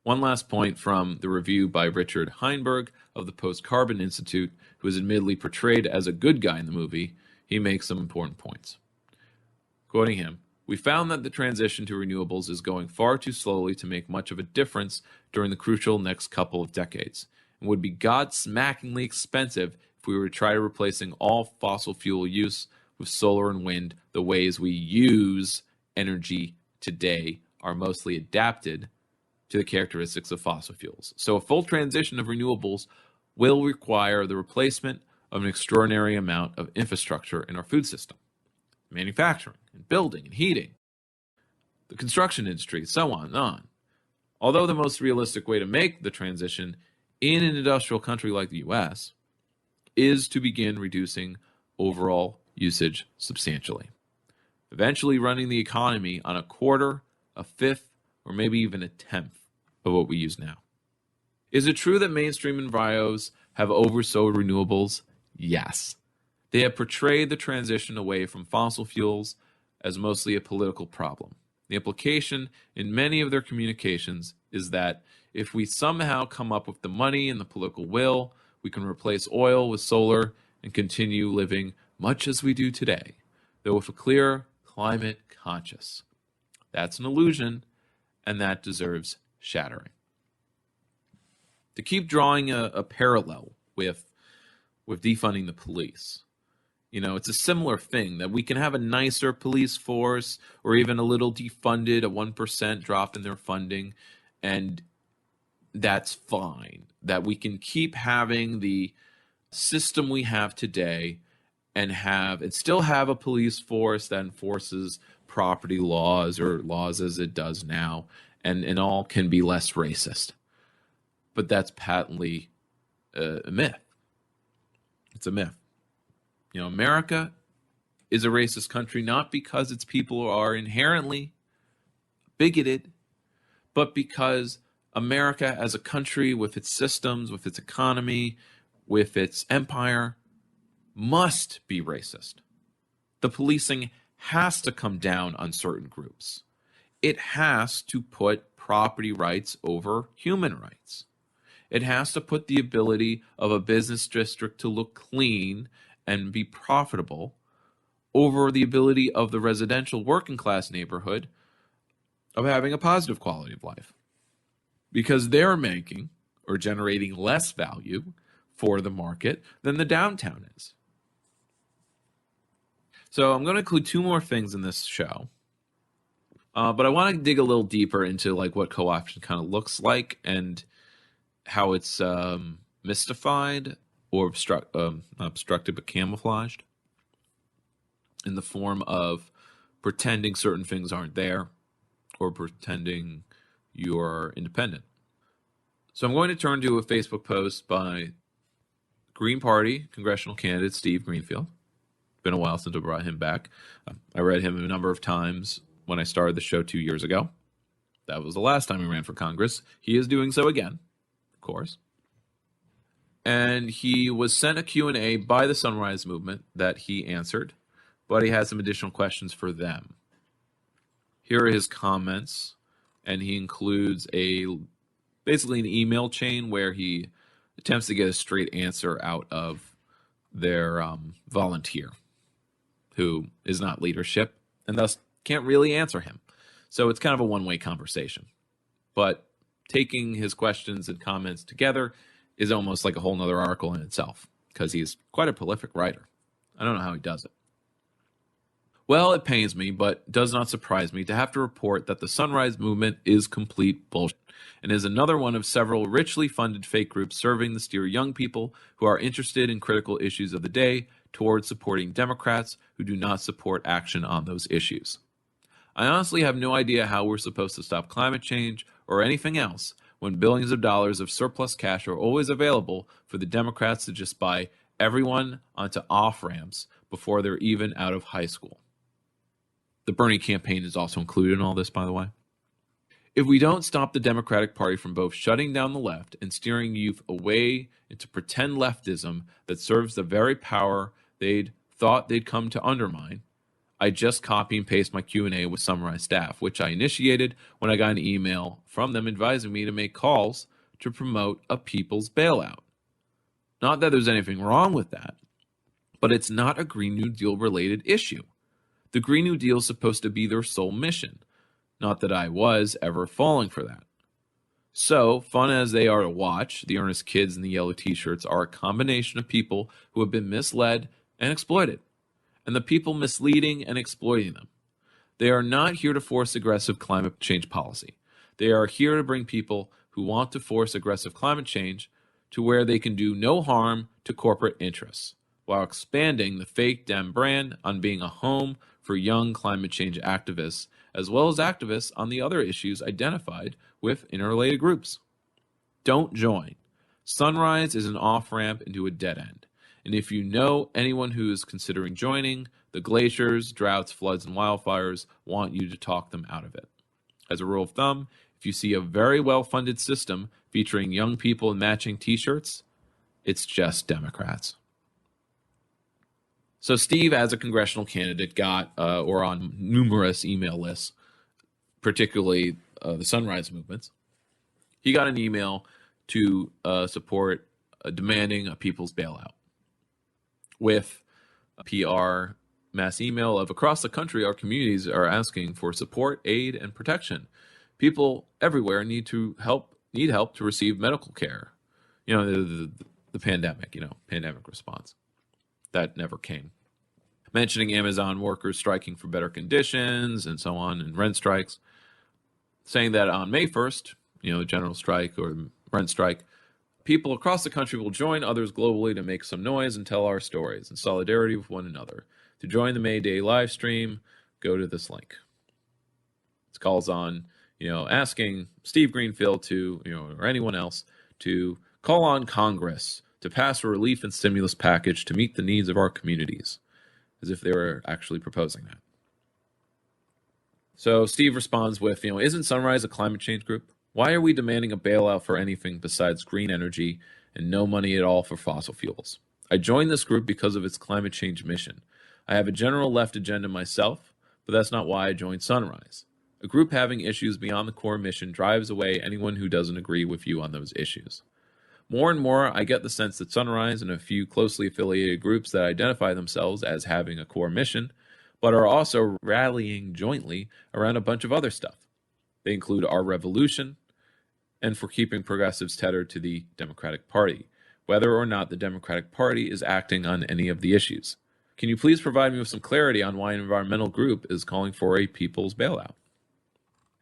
One last point from the review by Richard Heinberg of the Post-Carbon Institute, who is admittedly portrayed as a good guy in the movie. He makes some important points. Quoting him, "We found that the transition to renewables is going far too slowly to make much of a difference during the crucial next couple of decades, and would be god-smackingly expensive if we were to try replacing all fossil fuel use with solar and wind. The ways we use energy today are mostly adapted to the characteristics of fossil fuels. So a full transition of renewables will require the replacement of an extraordinary amount of infrastructure in our food system, manufacturing, and building, and heating, the construction industry, so on and on. Although the most realistic way to make the transition in an industrial country like the US is to begin reducing overall usage substantially, eventually running the economy on a quarter, a fifth, or maybe even a tenth of what we use now. Is it true that mainstream enviros have oversold renewables? Yes. They have portrayed the transition away from fossil fuels as mostly a political problem. The implication in many of their communications is that if we somehow come up with the money and the political will, we can replace oil with solar and continue living much as we do today, though with a clear climate conscious. That's an illusion, and that deserves shattering. To keep drawing a parallel with defunding the police, it's a similar thing that we can have a nicer police force or even a little defunded, a 1% drop in their funding, and that's fine. That we can keep having the system we have today and still have a police force that enforces property laws or laws as it does now, and all can be less racist. But that's patently a myth. It's a myth. America is a racist country not because its people are inherently bigoted, but because America as a country with its systems, with its economy, with its empire, must be racist. The policing has to come down on certain groups. It has to put property rights over human rights. It has to put the ability of a business district to look clean and be profitable over the ability of the residential working class neighborhood of having a positive quality of life. Because they're making or generating less value for the market than the downtown is. So I'm going to include two more things in this show. But I want to dig a little deeper into what co-option kind of looks like and how it's mystified or not obstructed but camouflaged in the form of pretending certain things aren't there or pretending you're independent. So I'm going to turn to a Facebook post by Green Party congressional candidate Steve Greenfield. Been a while since I brought him back. I read him a number of times when I started the show 2 years ago. That was the last time he ran for Congress. He is doing so again, of course. And he was sent a Q&A by the Sunrise Movement that he answered, but he had some additional questions for them. Here are his comments, and he includes basically an email chain where he attempts to get a straight answer out of their volunteer, who is not leadership and thus can't really answer him. So it's kind of a one-way conversation. But taking his questions and comments together is almost like a whole nother article in itself, because he's quite a prolific writer. I don't know how he does it. Well, it pains me, but does not surprise me to have to report that the Sunrise Movement is complete bullshit and is another one of several richly funded fake groups serving to steer young people who are interested in critical issues of the day towards supporting Democrats who do not support action on those issues. I honestly have no idea how we're supposed to stop climate change or anything else when billions of dollars of surplus cash are always available for the Democrats to just buy everyone onto off-ramps before they're even out of high school. The Bernie campaign is also included in all this, by the way. If we don't stop the Democratic Party from both shutting down the left and steering youth away into pretend leftism that serves the very power they'd thought they'd come to undermine, I just copy and paste my Q&A with Sunrise staff, which I initiated when I got an email from them advising me to make calls to promote a people's bailout. Not that there's anything wrong with that, but it's not a Green New Deal related issue. The Green New Deal is supposed to be their sole mission. Not that I was ever falling for that. So, fun as they are to watch, the earnest kids in the yellow t-shirts are a combination of people who have been misled and exploited, and the people misleading and exploiting them. They are not here to force aggressive climate change policy. They are here to bring people who want to force aggressive climate change to where they can do no harm to corporate interests, while expanding the fake Dem brand on being a home for young climate change activists, as well as activists on the other issues identified with interrelated groups. Don't join. Sunrise is an off-ramp into a dead end. And if you know anyone who is considering joining, the glaciers, droughts, floods, and wildfires want you to talk them out of it. As a rule of thumb, if you see a very well-funded system featuring young people in matching t-shirts, it's just Democrats. So Steve, as a congressional candidate, got, or on numerous email lists, particularly the Sunrise Movements, he got an email to support demanding a people's bailout with a PR mass email of across the country, our communities are asking for support, aid, and protection. People everywhere need help to receive medical care. You know, the pandemic, pandemic response. That never came. Mentioning Amazon workers striking for better conditions and so on, and rent strikes. Saying that on May 1st, general strike or rent strike, people across the country will join others globally to make some noise and tell our stories in solidarity with one another. To join the May Day live stream, go to this link. It calls on, asking Steve Greenfield to, or anyone else to call on Congress to pass a relief and stimulus package to meet the needs of our communities, as if they were actually proposing that. So Steve responds with, isn't Sunrise a climate change group? Why are we demanding a bailout for anything besides green energy and no money at all for fossil fuels? I joined this group because of its climate change mission. I have a general left agenda myself, but that's not why I joined Sunrise. A group having issues beyond the core mission drives away anyone who doesn't agree with you on those issues. More and more, I get the sense that Sunrise and a few closely affiliated groups that identify themselves as having a core mission, but are also rallying jointly around a bunch of other stuff. They include Our Revolution and for keeping progressives tethered to the Democratic Party, whether or not the Democratic Party is acting on any of the issues. Can you please provide me with some clarity on why an environmental group is calling for a people's bailout?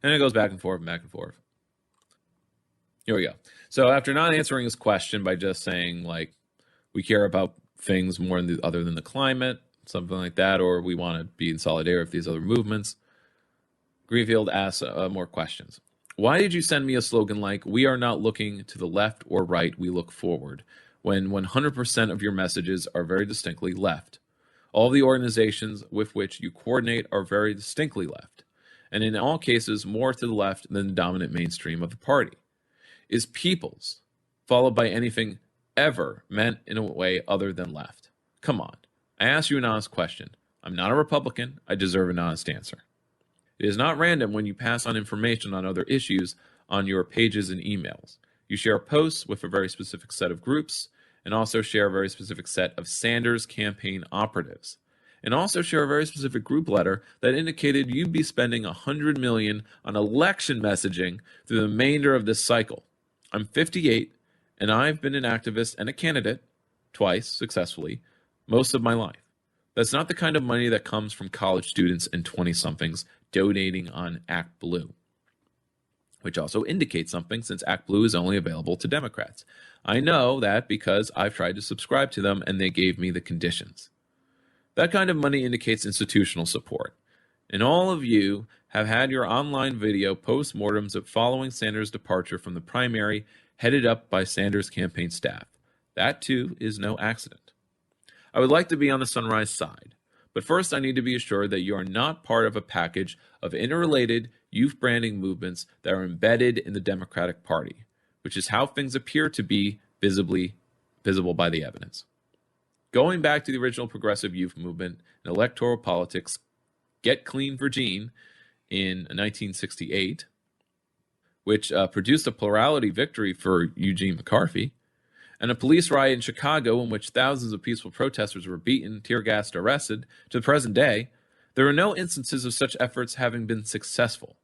And it goes back and forth and back and forth. Here we go. So after not answering his question by just saying, we care about things more other than the climate, something like that, or we want to be in solidarity with these other movements, Greenfield asks more questions. Why did you send me a slogan like, we are not looking to the left or right, we look forward, when 100% of your messages are very distinctly left? All the organizations with which you coordinate are very distinctly left, and in all cases more to the left than the dominant mainstream of the party. Is people's, followed by anything ever, meant in a way other than left? Come on. I ask you an honest question. I'm not a Republican. I deserve an honest answer. It is not random when you pass on information on other issues on your pages and emails. You share posts with a very specific set of groups and also share a very specific set of Sanders campaign operatives. And also share a very specific group letter that indicated you'd be spending $100 million on election messaging through the remainder of this cycle. I'm 58, and I've been an activist and a candidate, twice successfully, most of my life. That's not the kind of money that comes from college students and 20-somethings donating on Act Blue, which also indicates something since Act Blue is only available to Democrats. I know that because I've tried to subscribe to them and they gave me the conditions. That kind of money indicates institutional support. And all of you have had your online video post-mortems of following Sanders' departure from the primary headed up by Sanders' campaign staff. That, too, is no accident. I would like to be on the Sunrise side, but first I need to be assured that you are not part of a package of interrelated youth branding movements that are embedded in the Democratic Party, which is how things appear to be visible by the evidence. Going back to the original progressive youth movement and electoral politics, Get Clean Virgin in 1968, which produced a plurality victory for Eugene McCarthy, and a police riot in Chicago in which thousands of peaceful protesters were beaten, tear-gassed, arrested, to the present day, there are no instances of such efforts having been successful.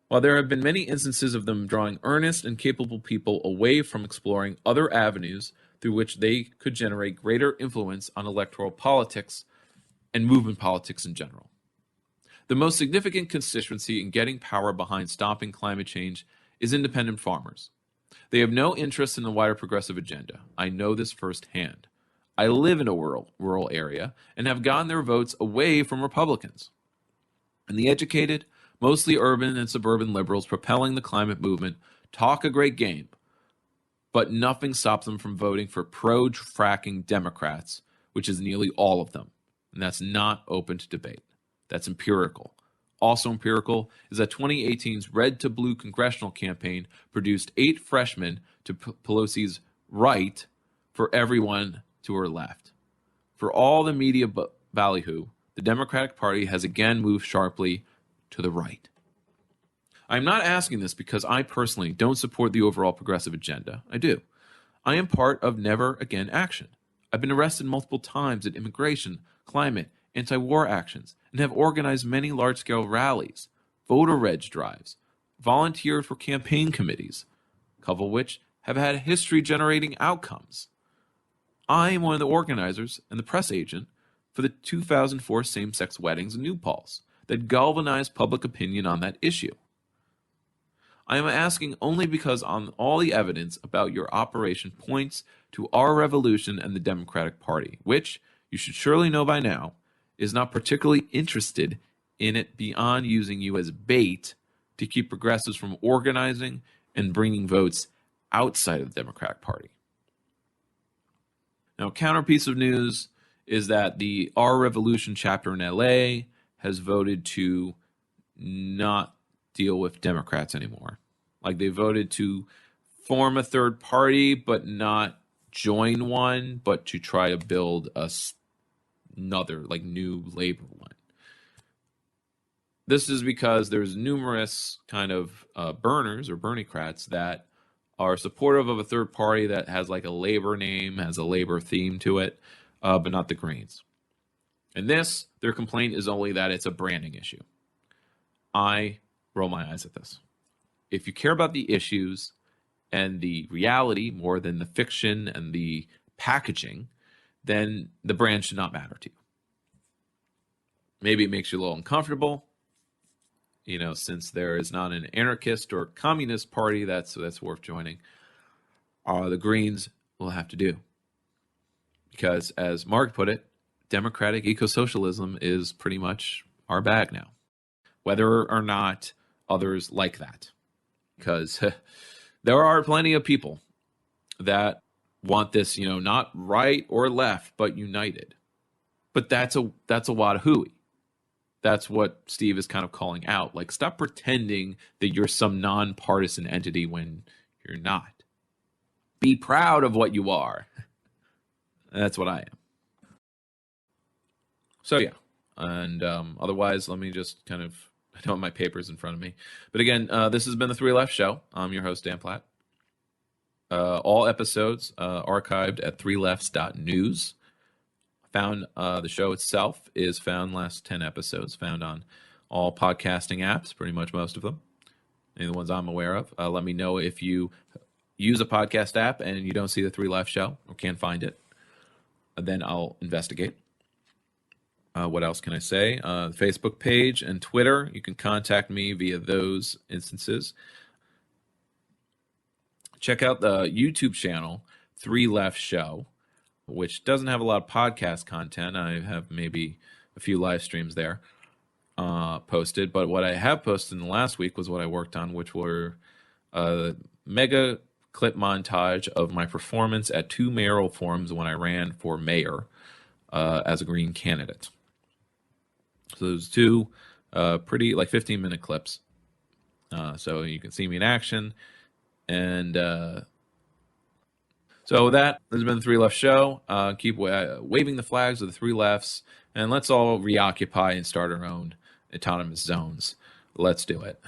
While there have been many instances of them drawing earnest and capable people away from exploring other avenues through which they could generate greater influence on electoral politics and movement politics in general. The most significant constituency in getting power behind stopping climate change is independent farmers. They have no interest in the wider progressive agenda. I know this firsthand. I live in a rural area and have gotten their votes away from Republicans. And the educated, mostly urban and suburban liberals propelling the climate movement talk a great game, but nothing stops them from voting for pro-fracking Democrats, which is nearly all of them. And that's not open to debate. That's empirical. Also empirical is that 2018's Red to Blue congressional campaign produced 8 freshmen to Pelosi's right for everyone to her left. For all the media ballyhoo, the Democratic Party has again moved sharply to the right. I'm not asking this because I personally don't support the overall progressive agenda. I do. I am part of Never Again Action. I've been arrested multiple times at immigration, climate, anti-war actions, and have organized many large-scale rallies, voter reg drives, volunteered for campaign committees, a couple of which have had history-generating outcomes. I am one of the organizers and the press agent for the 2004 same-sex weddings in New Paltz that galvanized public opinion on that issue. I am asking only because on all the evidence about your operation points to our revolution and the Democratic Party, which, you should surely know by now, is not particularly interested in it beyond using you as bait to keep progressives from organizing and bringing votes outside of the Democratic Party. Now, a counter piece of news is that the Our Revolution chapter in LA has voted to not deal with Democrats anymore. Like, they voted to form a third party, but not join one, but to try to build another, like, new labor one. This is because there's numerous kind of burners or Berniecrats that are supportive of a third party that has like a labor name, has a labor theme to it, but not the Greens. And this, their complaint is only that it's a branding issue. I roll my eyes at this. If you care about the issues and the reality more than the fiction and the packaging, then the brand should not matter to you. Maybe it makes you a little uncomfortable, you know, since there is not an anarchist or communist party that's worth joining. The Greens will have to do. Because, as Mark put it, democratic eco-socialism is pretty much our bag now, whether or not others like that. Because there are plenty of people that want this, you know, not right or left, but united. But that's a wad of hooey. That's what Steve is kind of calling out. Like, stop pretending that you're some nonpartisan entity when you're not. Be proud of what you are. That's what I am. So, yeah. And otherwise, let me just kind of I don't have my papers in front of me. But again, this has been the Three Left Show. I'm your host, Dan Platt. All episodes archived at threelefts.news. Found the show itself is found last 10 episodes, found on all podcasting apps, pretty much most of them, any of the ones I'm aware of. Let me know if you use a podcast app and you don't see the Three Left Show or can't find it. Then I'll investigate. What else can I say? The Facebook page and Twitter, you can contact me via those instances. Check out the YouTube channel, Three Left Show, which doesn't have a lot of podcast content. I have maybe a few live streams there posted. But what I have posted in the last week was what I worked on, which were a mega clip montage of my performance at 2 mayoral forums when I ran for mayor as a Green candidate. So those 2 pretty, like 15-minute clips. So you can see me in action. And so that has been the Three Left Show. Keep waving the flags of the Three Lefts, and let's all reoccupy and start our own autonomous zones. Let's do it.